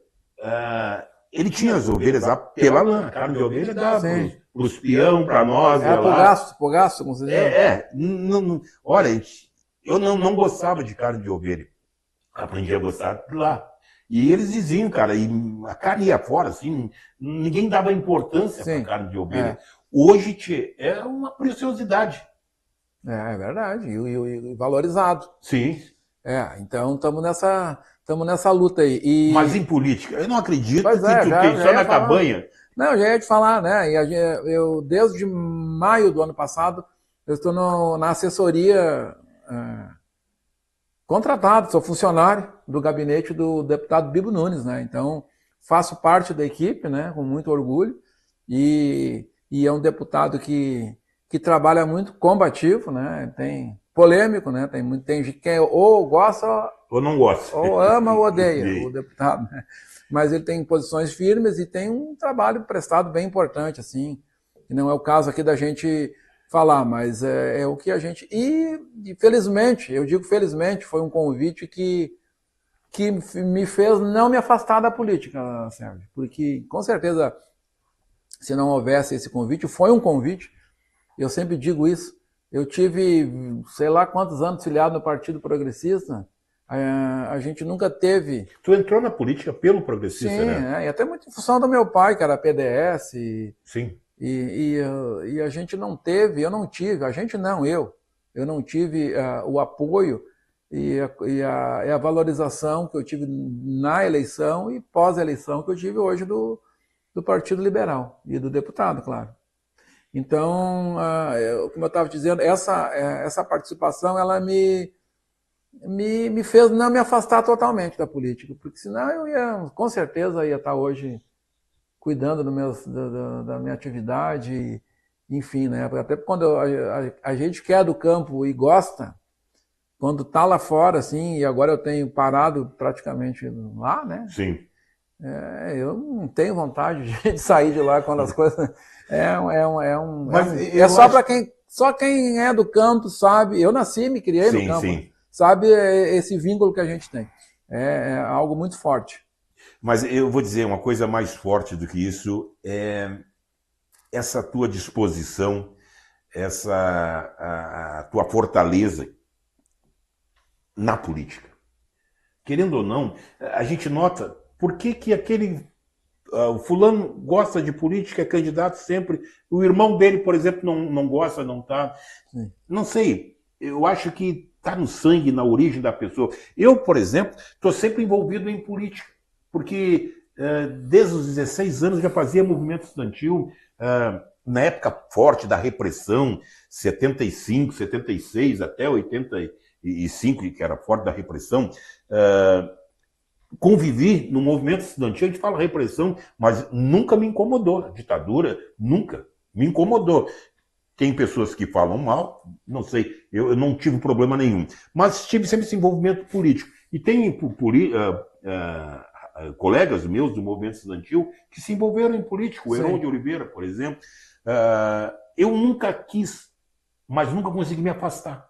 ele tinha as ovelhas lá pela lã. Carne de ovelha dá para os peão, para nós.
Pro gasto, como você diz.
Olha, eu não gostava de carne de ovelha. Aprendi a gostar de lá. E eles diziam, cara, e a carne ia fora, assim, ninguém dava importância para a carne de ovelha. Hoje, tchê, é uma preciosidade.
É verdade, e valorizado.
Sim.
Então estamos nessa luta aí.
Mas em política, eu não acredito que tu tem só na cabanha.
Não, eu já ia te falar, né? Eu, desde maio do ano passado, eu estou na assessoria contratado, sou funcionário do gabinete do deputado Bibo Nunes, né? Então, faço parte da equipe, né? Com muito orgulho. E é um deputado que trabalha muito combativo, né? Tem polêmico, né? Tem gente que ou gosta
ou não gosta,
ou ama ou odeia o deputado, né? Mas ele tem posições firmes e tem um trabalho prestado bem importante, assim, que não é o caso aqui da gente falar, mas é o que a gente... E felizmente, eu digo felizmente, foi um convite que me fez não me afastar da política, Sérgio, porque com certeza, se não houvesse esse convite, foi um convite, eu sempre digo isso, eu tive, sei lá quantos anos filiado no Partido Progressista, a gente nunca teve...
Tu entrou na política pelo Progressista, né?
Sim, e até muito em função do meu pai, que era PDS.
Sim.
E a gente não teve, eu não tive, eu não tive o apoio e a valorização que eu tive na eleição e pós-eleição que eu tive hoje do Partido Liberal e do deputado, claro. Então, como eu estava dizendo, essa participação, ela me fez não me afastar totalmente da política, porque senão eu com certeza ia estar hoje cuidando da minha atividade, enfim, né? Até quando a gente quer do campo e gosta, quando está lá fora, assim, e agora eu tenho parado praticamente lá, né?
Sim.
Eu não tenho vontade de sair de lá quando as coisas... Só quem é do campo sabe, eu nasci e me criei no campo,
sim.
Sabe esse vínculo que a gente tem. É algo muito forte.
Mas eu vou dizer uma coisa mais forte do que isso, essa tua disposição, a tua fortaleza na política. Querendo ou não, a gente nota por que aquele o fulano gosta de política, é candidato sempre, o irmão dele, por exemplo, não gosta, não está. Não sei, eu acho que está no sangue, na origem da pessoa. Eu, por exemplo, estou sempre envolvido em política, porque desde os 16 anos já fazia movimento estudantil, na época forte da repressão, 75, 76 até 85, que era forte da repressão, convivi no movimento estudantil, a gente fala repressão, mas nunca me incomodou. A ditadura nunca me incomodou. Tem pessoas que falam mal, não sei, eu não tive problema nenhum. Mas tive sempre esse envolvimento político. E tem colegas meus do movimento estudantil que se envolveram em política. O Heron de Oliveira, por exemplo. Eu nunca quis, mas nunca consegui me afastar.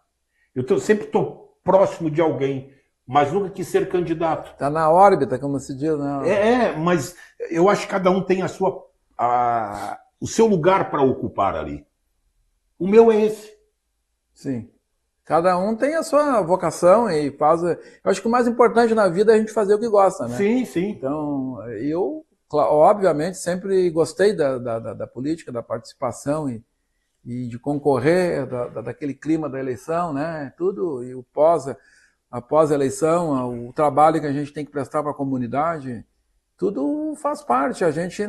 Eu sempre estou próximo de alguém, mas nunca quis ser candidato.
Está na órbita, como se diz, né?
Mas eu acho que cada um tem o seu lugar para ocupar ali. O meu é esse.
Sim. Cada um tem a sua vocação e faz... Eu acho que o mais importante na vida é a gente fazer o que gosta, né?
Sim, sim.
Então, eu, obviamente, sempre gostei da política, da participação e de concorrer, daquele clima da eleição, né? Tudo, e após a eleição, o trabalho que a gente tem que prestar para a comunidade, tudo faz parte. A gente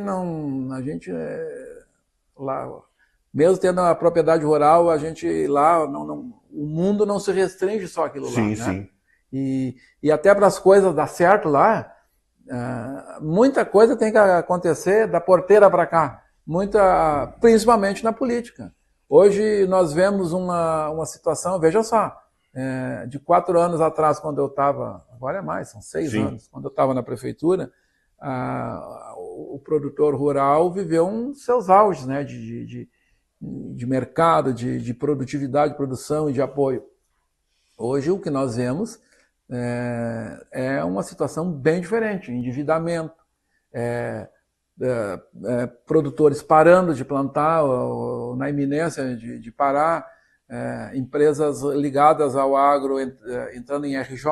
lá, mesmo tendo a propriedade rural, a gente lá, o mundo não se restringe só àquilo lá, né?
Sim.
E até para as coisas dar certo lá, muita coisa tem que acontecer da porteira para cá, principalmente na política. Hoje nós vemos uma situação, veja só, de 4 anos atrás, quando eu estava, agora é mais, são 6 anos, quando eu estava na prefeitura, o produtor rural viveu seus auges, né, de mercado, de produtividade, produção e de apoio. Hoje o que nós vemos é uma situação bem diferente, endividamento, produtores parando de plantar, ou na iminência de parar, empresas ligadas ao agro entrando em RJ.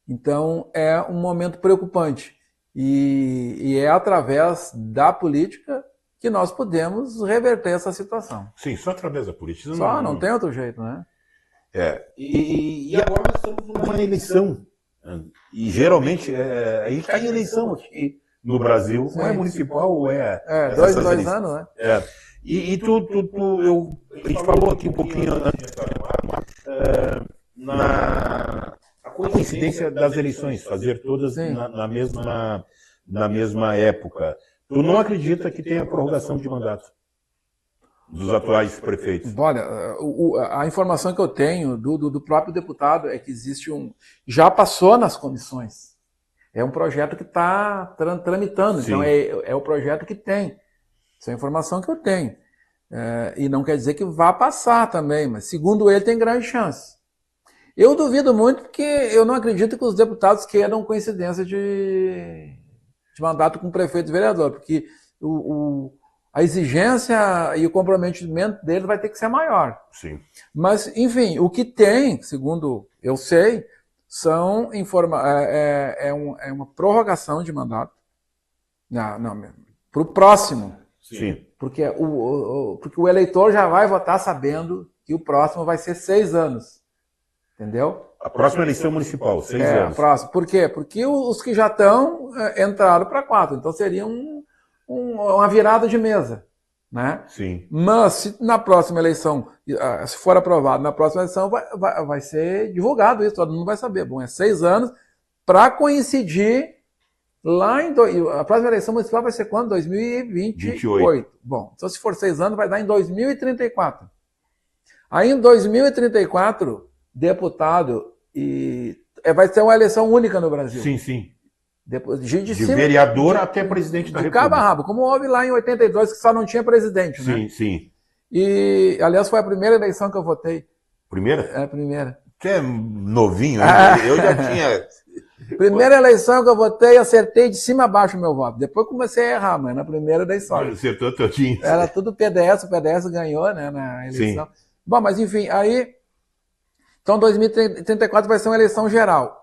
Então é um momento preocupante e é através da política que nós podemos reverter essa situação.
Sim, só através da política.
Não tem outro jeito, né?
E agora nós estamos numa eleição. E geralmente a gente está em eleição aqui no Brasil. Sim. Ou é municipal ou é.
2 em 2 anos, né?
E a gente falou aqui um pouquinho antes a coincidência das eleições, fazer todas na mesma época. Tu não acredita que tenha prorrogação de mandato dos atuais prefeitos?
Olha, a informação que eu tenho do próprio deputado é que existe já passou nas comissões. É um projeto que está tramitando, Sim. Então é o projeto que tem. Essa é a informação que eu tenho. E não quer dizer que vá passar também, mas segundo ele tem grande chance. Eu duvido muito porque eu não acredito que os deputados queiram coincidência de mandato com prefeito e vereador, porque a exigência e o comprometimento dele vai ter que ser maior.
Sim.
Mas, enfim, o que tem, segundo eu sei, é uma prorrogação de mandato para o próximo.
Sim.
Porque o eleitor já vai votar sabendo que o próximo vai ser 6 anos. Entendeu?
A próxima eleição municipal, 6 anos.
Por quê? Porque os que já estão entraram para 4. Então seria uma virada de mesa. Né?
Sim.
Mas se na próxima eleição, se for aprovado na próxima eleição, vai ser divulgado isso, todo mundo vai saber. Bom, é 6 anos para coincidir lá a próxima eleição municipal vai ser quando? 2028. Bom, então se for 6 anos, vai dar em 2034. Aí em 2034, deputado, vai ser uma eleição única no Brasil.
Sim.
Depois,
de vereador até presidente da República.
De cabo a rabo, como houve lá em 82, que só não tinha presidente, né?
Sim.
E, aliás, foi a primeira eleição que eu votei.
Primeira?
É, a primeira.
Você é novinho, eu já tinha...
Primeira eleição que eu votei, acertei de cima a baixo o meu voto. Depois comecei a errar, mas na primeira dei sorte.
Acertou todinho.
Era tudo PDS, o PDS ganhou, né, na eleição. Sim. Bom, mas enfim, aí... Então, 2034 vai ser uma eleição geral.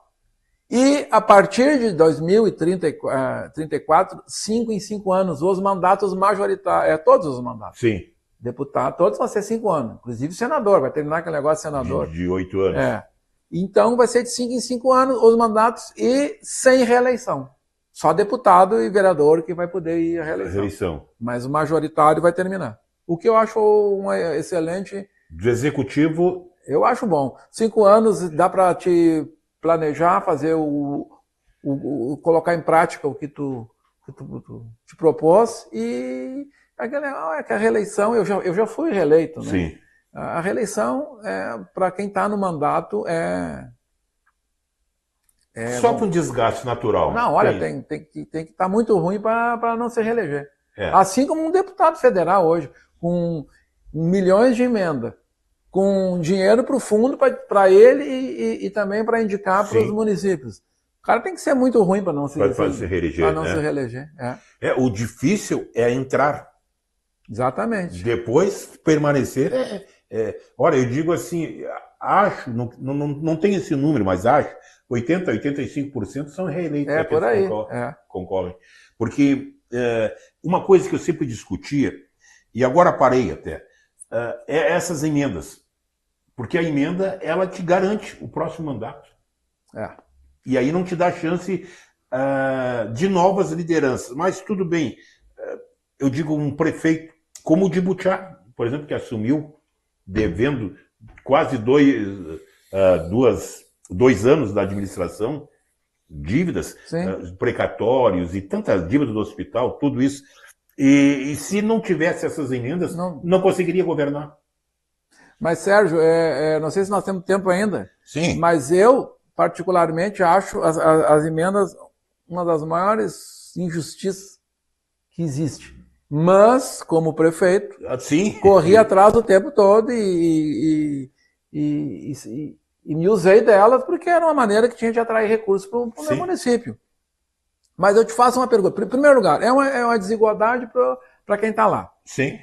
E, a partir de 2034, 5 em 5 anos, os mandatos majoritários, todos os mandatos.
Sim.
Deputado, todos vão ser 5 anos. Inclusive senador, vai terminar aquele negócio de senador.
De 8 anos.
Então, vai ser de 5 em 5 anos os mandatos e sem reeleição. Só deputado e vereador que vai poder ir à reeleição. Mas o majoritário vai terminar. O que eu acho uma excelente...
Do executivo...
Eu acho bom. 5 anos dá para te planejar, fazer colocar em prática o que tu te propôs e a reeleição, eu já fui reeleito, né?
Sim.
A reeleição, para quem está no mandato,
só com desgaste natural.
Não, olha, tem que estar muito ruim para não se reeleger. Assim como um deputado federal hoje, com milhões de emenda, com dinheiro para o fundo, para ele e também para indicar para os municípios. O cara tem que ser muito ruim para não se reeleger.
O difícil é entrar.
Exatamente.
Depois permanecer. Olha, eu digo assim, acho, não tem esse número, mas acho, 85% são reeleitos.
Por aí.
Concorrem. Porque uma coisa que eu sempre discutia, e agora parei até, essas emendas. Porque a emenda, ela te garante o próximo mandato. E aí não te dá chance de novas lideranças. Mas tudo bem, eu digo um prefeito como o de Butiá, por exemplo, que assumiu devendo quase 2 anos da administração, dívidas, precatórios e tantas dívidas do hospital, tudo isso. E se não tivesse essas emendas, não conseguiria governar.
Mas, Sérgio, não sei se nós temos tempo ainda,
Sim.
Mas eu, particularmente, acho as emendas uma das maiores injustiças que existe. Mas, como prefeito, corri atrás o tempo todo e me usei delas porque era uma maneira que tinha de atrair recursos para o meu município. Mas eu te faço uma pergunta. Em primeiro lugar, é uma desigualdade para quem está lá.
Sim.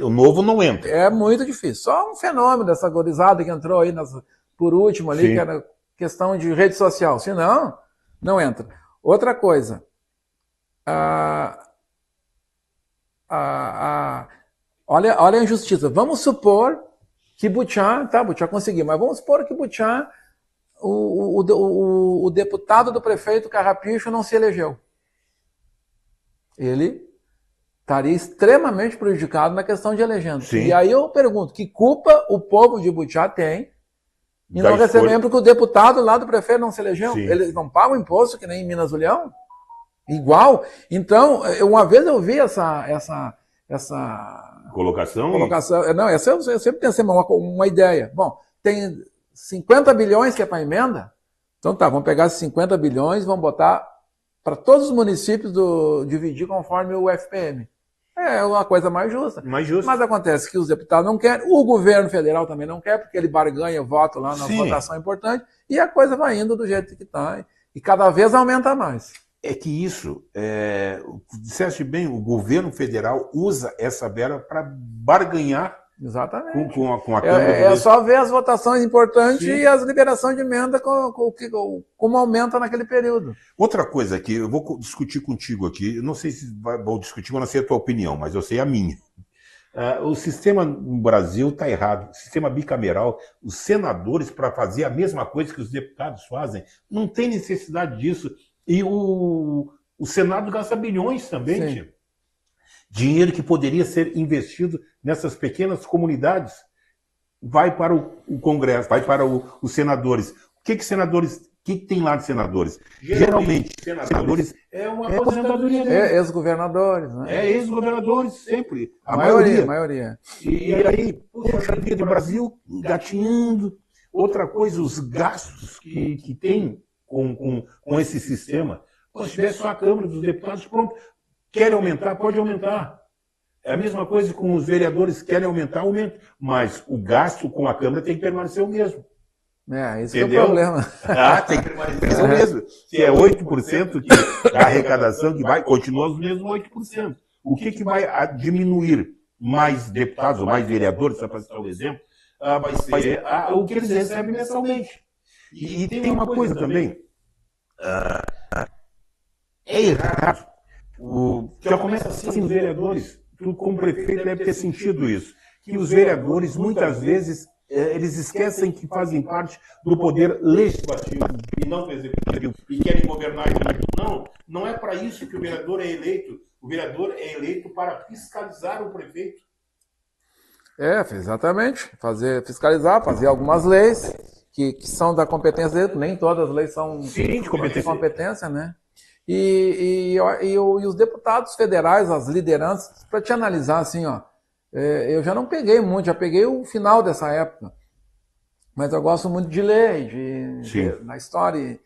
O novo não entra.
É muito difícil. Só um fenômeno dessa gorizada que entrou aí por último ali, que era questão de rede social. Se não, não entra. Outra coisa. Olha a injustiça. Vamos supor que Butiá conseguiu, mas vamos supor que Butiá, o deputado do prefeito Carrapicho não se elegeu. Ele estaria extremamente prejudicado na questão de legenda. E aí eu pergunto, que culpa o povo de Butiá tem e não recebemos porque o deputado lá do prefeito não se elegeu? Eles não pagam imposto que nem em Minas do Leão? Igual. Então, uma vez eu vi essa
colocação.
Não, essa eu sempre pensei uma ideia. Bom, tem 50 bilhões que é para emenda? Então tá, vamos pegar esses 50 bilhões e vamos botar para todos os municípios dividir conforme o FPM. É uma coisa mais justa. Mas acontece que os deputados não querem, o governo federal também não quer, porque ele barganha o voto lá na votação importante, e a coisa vai indo do jeito que está, e cada vez aumenta mais.
É que isso, disseste bem, o governo federal usa essa verba para barganhar.
Exatamente.
Com a Câmara.
É só ver as votações importantes e as liberações de emenda como aumenta naquele período.
Outra coisa que eu vou discutir contigo aqui, eu não sei se vou discutir, mas não sei a tua opinião, mas eu sei a minha. O sistema no Brasil está errado. O sistema bicameral, os senadores, para fazer a mesma coisa que os deputados fazem, não tem necessidade disso. E o Senado gasta bilhões também, tio. Dinheiro que poderia ser investido nessas pequenas comunidades vai para o Congresso, vai para os senadores. O que tem lá de senadores? Geralmente, senadores é uma aposentadoria deles.
Ex-governadores, né?
Ex-governadores, sempre. A
maioria.
E aí, poxa vida, o Brasil engatinhando. Outra coisa, os gastos que tem com esse sistema. Se tiver só a Câmara dos Deputados, pronto. Querem aumentar? Pode aumentar. É a mesma coisa com os vereadores, querem aumentar, aumenta. Mas o gasto com a Câmara tem que permanecer o mesmo.
Esse é o problema.
Tem que permanecer o mesmo. Se é 8% da arrecadação que vai, continua os mesmos 8%. O que vai diminuir mais deputados ou mais vereadores, só para citar o exemplo, vai ser o que eles recebem mensalmente. E tem uma coisa também. É errado. Já começa assim os vereadores, tu como prefeito deve ter sentido isso, que os vereadores muitas vezes eles esquecem que fazem parte do poder legislativo e não do executivo e querem governar. Não é para isso que o vereador é eleito. O vereador é eleito para fiscalizar o prefeito.
Exatamente. Fiscalizar, fazer algumas leis que são da competência dele, nem todas as leis são de competência, né? E os deputados federais, as lideranças, para te analisar assim, eu já não peguei muito, já peguei o final dessa época, mas eu gosto muito de ler, na história.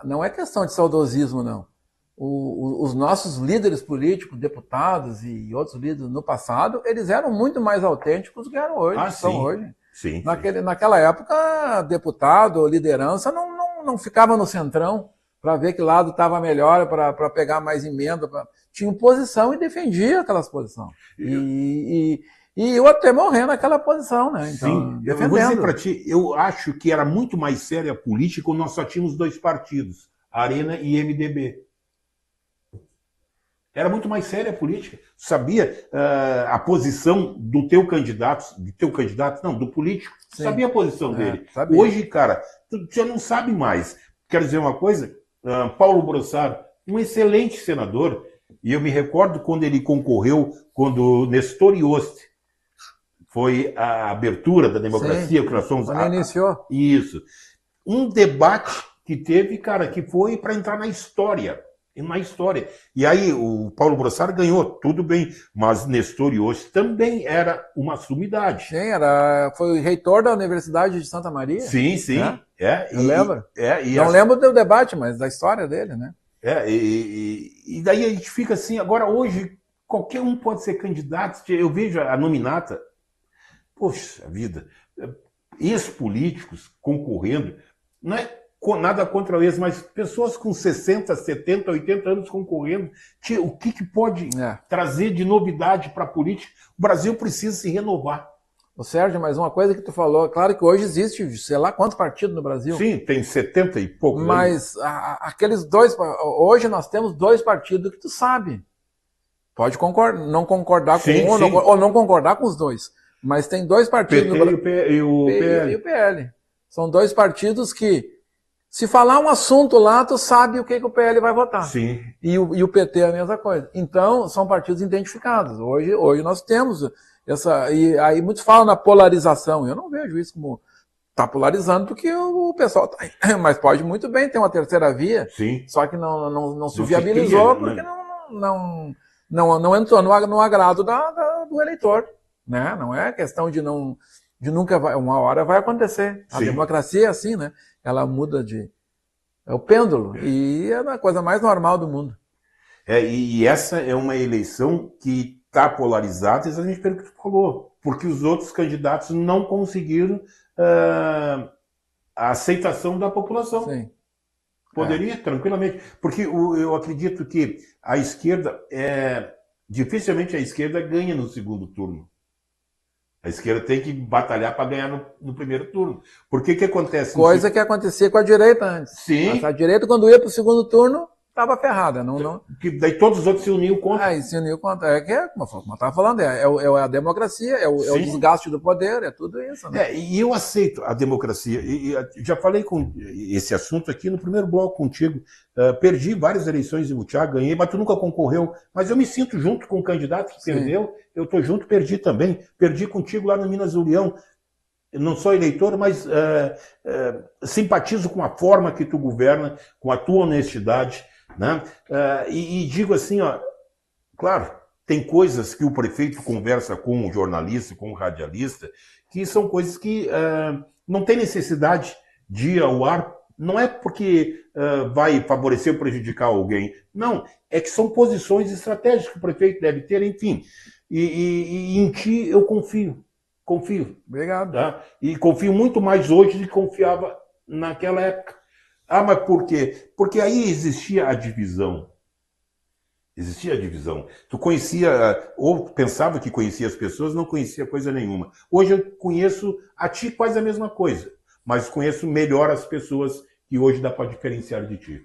Não é questão de saudosismo, não. Os nossos líderes políticos, deputados e outros líderes no passado, eles eram muito mais autênticos do que eram hoje, são hoje.
Sim,
naquela época, deputado ou liderança não ficava no centrão para ver que lado estava melhor, para pegar mais emenda. Tinha posição e defendia aquelas posições. E eu até morrer naquela posição, né? Então,
eu vou dizer para ti, eu acho que era muito mais séria a política quando nós só tínhamos 2 partidos, Arena e MDB. Era muito mais séria a política. Sabia a posição do teu candidato, não, do político.
Sim.
Sabia a posição dele.
Sabia.
Hoje, cara, tu já não sabe mais. Quero dizer uma coisa, Paulo Brossard, um excelente senador, e eu me recordo quando ele concorreu, quando Nestor Ioste foi a abertura da democracia,
Sim,
que nós fomos...
quando iniciou.
Isso. Um debate que teve, cara, que foi para entrar na história. E aí o Paulo Brossard ganhou, tudo bem, mas Nestor Ioste também era uma sumidade.
Sim, foi reitor da Universidade de Santa Maria.
Sim, sim.
Eu lembro.
Não
lembro do debate, mas da história dele, né?
E daí a gente fica assim, agora hoje qualquer um pode ser candidato. Eu vejo a nominata, poxa vida, ex-políticos concorrendo, não é nada contra eles, mas pessoas com 60, 70, 80 anos concorrendo, o que pode trazer de novidade para a política? O Brasil precisa se renovar.
Ô Sérgio, mas uma coisa que tu falou, claro que hoje existe, sei lá quantos partidos no Brasil.
Sim, tem 70 e poucos.
Mas aqueles dois, hoje nós temos 2 partidos que tu sabe. Pode não concordar com um ou não concordar com os dois. Mas tem 2 partidos
PT no Brasil. E o PL.
E o PL. São 2 partidos que, se falar um assunto lá, tu sabe o que o PL vai votar.
Sim.
E o PT é a mesma coisa. Então, são partidos identificados. Hoje nós temos essa... E aí muitos falam na polarização. Eu não vejo isso como... Está polarizando porque o pessoal está... Mas pode muito bem ter uma terceira via.
Sim.
Não se viabilizou porque não entrou no agrado do eleitor. Né? Não é questão de nunca vai... Uma hora vai acontecer. A democracia é assim, né? Ela muda é o pêndulo. E é a coisa mais normal do mundo.
E essa é uma eleição que está polarizada exatamente pelo que tu falou. Porque os outros candidatos não conseguiram a aceitação da população.
Sim.
Poderia, tranquilamente. Porque eu acredito que a esquerda, dificilmente a esquerda ganha no segundo turno. A esquerda tem que batalhar para ganhar no primeiro turno. Por que acontece?
Coisa que acontecia com a direita antes.
Sim.
A direita, quando ia para o segundo turno, estava ferrada.
Que daí todos os outros se uniam contra.
Aí se uniu contra. Como eu estava falando, é a democracia, é o desgaste do poder, é tudo isso. Né?
E eu aceito a democracia. E já falei com esse assunto aqui no primeiro bloco contigo. Perdi várias eleições em Butiá, ganhei, mas tu nunca concorreu. Mas eu me sinto junto com o candidato que perdeu. Eu estou junto, perdi também. Perdi contigo lá no Minas do Leão. Eu não sou eleitor, mas simpatizo com a forma que tu governa, com a tua honestidade. Né? E digo assim, claro, tem coisas que o prefeito conversa com o jornalista, com o radialista, que são coisas que não tem necessidade de ir ao ar. Não é porque vai favorecer ou prejudicar alguém. Não, é que são posições estratégicas que o prefeito deve ter, enfim. E em ti eu confio.
Obrigado.
Tá? E confio muito mais hoje do que confiava naquela época. Mas por quê? Porque aí existia a divisão. Tu conhecia, ou pensava que conhecia as pessoas, não conhecia coisa nenhuma. Hoje eu conheço a ti quase a mesma coisa, mas conheço melhor as pessoas que hoje dá para diferenciar de ti.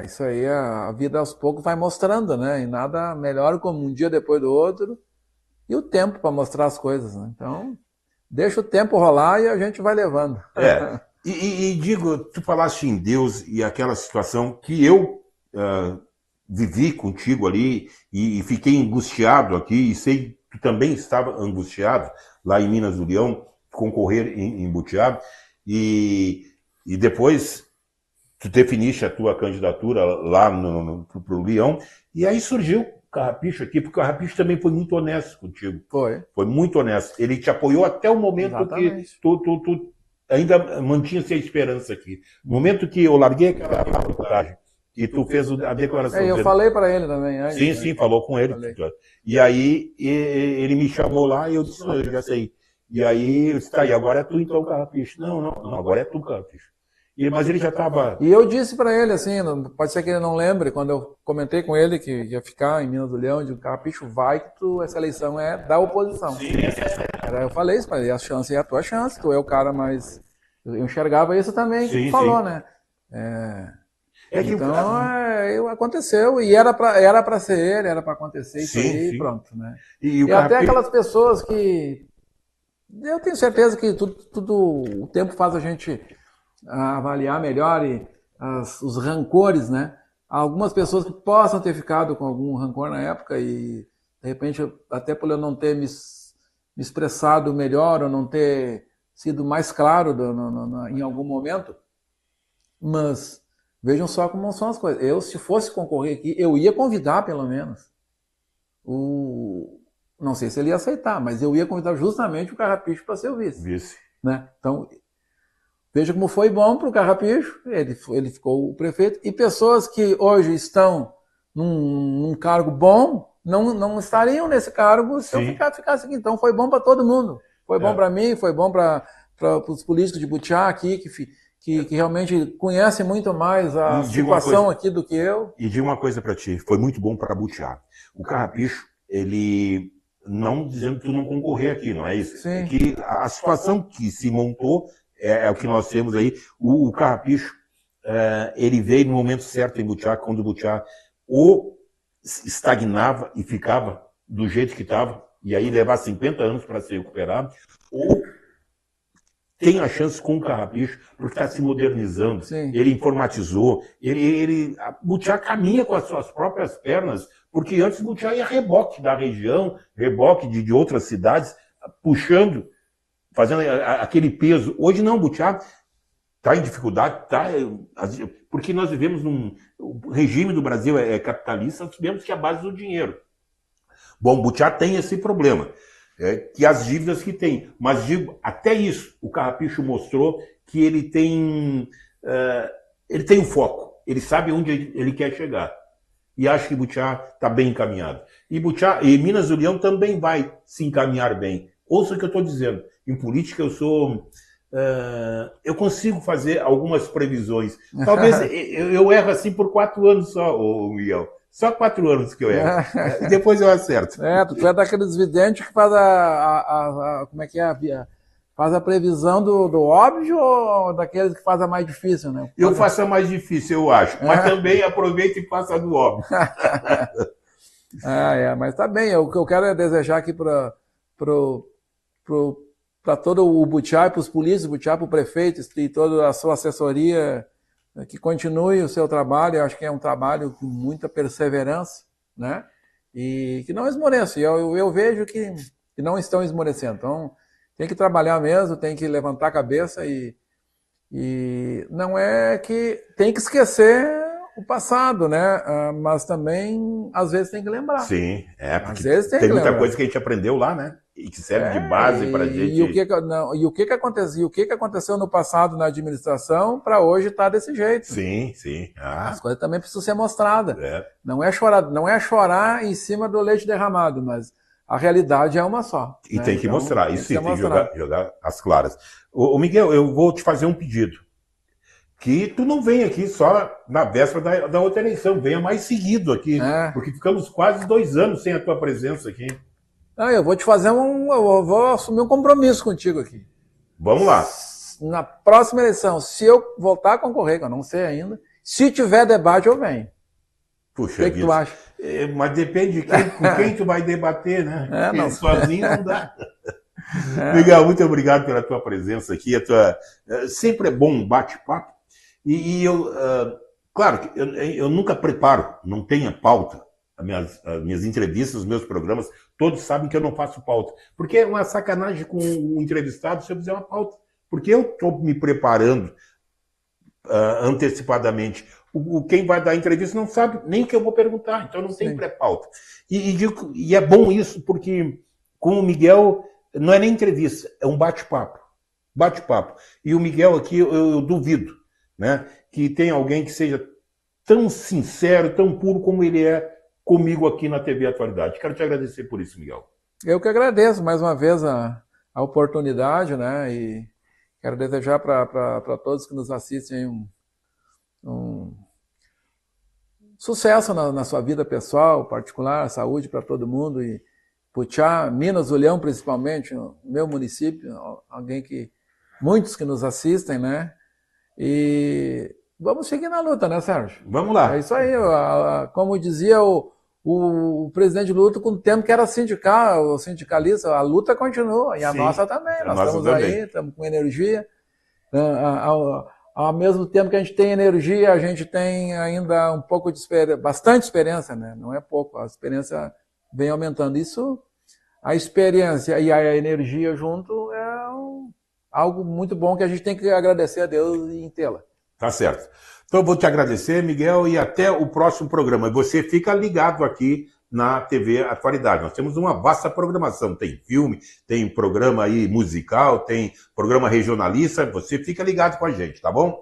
Isso aí a vida aos poucos vai mostrando, né? E nada melhor como um dia depois do outro. E o tempo para mostrar as coisas, né? Então, deixa o tempo rolar e a gente vai levando.
E digo, tu falaste em Deus e aquela situação que eu vivi contigo ali e fiquei angustiado aqui, e sei que tu também estava angustiado lá em Minas do Leão, concorrer em Butiá, e depois tu definiste a tua candidatura lá pro Leão, e aí surgiu o Carrapicho aqui, porque o Carrapicho também foi muito honesto contigo. Foi muito honesto. Ele te apoiou até o momento que tu ainda mantinha-se a esperança aqui. No momento que eu larguei aquela reportagem e tu fez a declaração.
Eu falei para ele também. Antes,
sim, falou com ele. E aí ele me chamou lá e eu disse, eu já sei. E aí eu disse, tá, e agora é tu então, Carrapicho. Não, agora é tu, Carrapicho. Mas ele já estava...
E eu disse para ele, assim, pode ser que ele não lembre, quando eu comentei com ele que ia ficar em Minas do Leão, eu disse, Carrapicho, vai que essa eleição é da oposição.
Sim.
Eu falei isso para ele, a chance é a tua chance, tu é o cara mais... Eu enxergava isso também, que tu falou, né?
É que
então, aconteceu, e era para ser ele, era para acontecer isso aí,
sim.
Pronto, né?
E o
até aquelas pessoas que... Eu tenho certeza que tudo o tempo faz a gente avaliar melhor os rancores, né? Algumas pessoas que possam ter ficado com algum rancor na época e, de repente, até por eu não ter me expressado melhor ou não ter sido mais claro em algum momento, mas vejam só como são as coisas. Eu, se fosse concorrer aqui, eu ia convidar, pelo menos, não sei se ele ia aceitar, mas eu ia convidar justamente o Carrapicho para ser o vice. Né? Então, veja como foi bom para o Carrapicho, ele ficou o prefeito, e pessoas que hoje estão num cargo bom não estariam nesse cargo se eu ficasse aqui. Então foi bom para todo mundo. Foi bom para mim, foi bom para os políticos de Butiá aqui, que realmente conhecem muito mais a situação aqui do que eu.
E digo uma coisa para ti, foi muito bom para Butiá. O Carrapicho, ele... Não dizendo que tu não concorrer aqui, não é isso?
Sim.
É que a situação que se montou é o que nós temos aí. O Carrapicho, ele veio no momento certo em Butiá, quando o Butiá ou estagnava e ficava do jeito que estava, e aí levar 50 anos para se recuperar, ou tem a chance com o Carrapicho, porque está se modernizando.
Sim.
Ele informatizou, Butiá caminha com as suas próprias pernas, porque antes Butiá ia reboque da região, reboque de outras cidades, puxando, fazendo aquele peso. Hoje não, Butiá está em dificuldade, porque nós vivemos o regime do Brasil é capitalista, nós vivemos que é a base do dinheiro. Bom, Butiá tem esse problema, que as dívidas que tem, mas digo, até isso, o Carrapicho mostrou que ele tem o foco, ele sabe onde ele quer chegar. E acho que Butiá está bem encaminhado. E Minas do Leão também vai se encaminhar bem. Ouça o que eu estou dizendo. Em política eu consigo fazer algumas previsões. Talvez eu erro assim por 4 anos só, Miguel. Só 4 anos que eu erro. E depois eu acerto.
Tu é daqueles videntes que faz como é que é? Faz a previsão do óbvio ou daqueles que faz a mais difícil, né?
Eu faço a mais difícil, eu acho. Mas também aproveito e faço a do óbvio.
Mas tá bem. O que eu quero é desejar aqui para todo o Butiá, para os polícios do Butiá, para o prefeito e toda a sua assessoria, que continue o seu trabalho. Eu acho que é um trabalho com muita perseverança, né? E que não esmoreça. Eu vejo que não estão esmorecendo. Então, tem que trabalhar mesmo, tem que levantar a cabeça e não é que tem que esquecer o passado, né? Mas também, às vezes, tem que lembrar.
Sim,
às vezes tem
muita coisa que a gente aprendeu lá, né? E que serve de base para a gente...
E o que aconteceu no passado na administração para hoje estar desse jeito.
Sim.
As coisas também precisam ser mostradas. Não é chorar em cima do leite derramado, mas a realidade é uma só.
E tem que mostrar, isso sim, tem que jogar as claras. Ô Miguel, eu vou te fazer um pedido. Que tu não venha aqui só na véspera da outra eleição, venha mais seguido aqui, porque ficamos quase 2 anos sem a tua presença aqui.
Eu vou te fazer eu vou assumir um compromisso contigo aqui.
Vamos lá.
Na próxima eleição, se eu voltar a concorrer, que eu não sei ainda, se tiver debate, eu venho.
Puxa,
o que tu acha?
Mas depende com quem tu vai debater, né? Porque sozinho não dá. Miguel, muito obrigado pela tua presença aqui. Sempre é bom um bate-papo. E claro, eu nunca preparo, não tenho pauta. As minhas entrevistas, os meus programas, todos sabem que eu não faço pauta. Porque é uma sacanagem com o entrevistado se eu fizer uma pauta. Porque eu estou me preparando antecipadamente. Quem vai dar entrevista não sabe nem o que eu vou perguntar, então não tem pré-pauta. E é bom isso, porque com o Miguel não é nem entrevista, é um bate-papo. Bate-papo. E o Miguel aqui, eu duvido, né, que tenha alguém que seja tão sincero, tão puro como ele é comigo aqui na TV Atualidade. Quero te agradecer por isso, Miguel.
Eu que agradeço mais uma vez a oportunidade, né? E quero desejar para todos que nos assistem um sucesso na sua vida pessoal, particular, saúde para todo mundo. E Butiá, Minas do Leão, principalmente, no meu município, muitos que nos assistem, né? E vamos seguir na luta, né, Sérgio?
Vamos lá.
É isso aí. Como dizia o presidente Lula, com o tempo que era sindical, o sindicalista, a luta continua, e a
Sim,
nossa também.
a
Nós
nossa
estamos
também.
aí, estamos com energia. Ao mesmo tempo que a gente tem energia, a gente tem ainda um pouco de experiência, bastante experiência, né? Não é pouco, a experiência vem aumentando. Isso, a experiência e a energia junto é algo muito bom que a gente tem que agradecer a Deus em tê-la.
Tá certo. Então eu vou te agradecer, Miguel, e até o próximo programa. E você fica ligado aqui na TV Atualidade. Nós temos uma vasta programação. Tem filme, tem programa aí musical, tem programa regionalista. Você fica ligado com a gente, tá bom?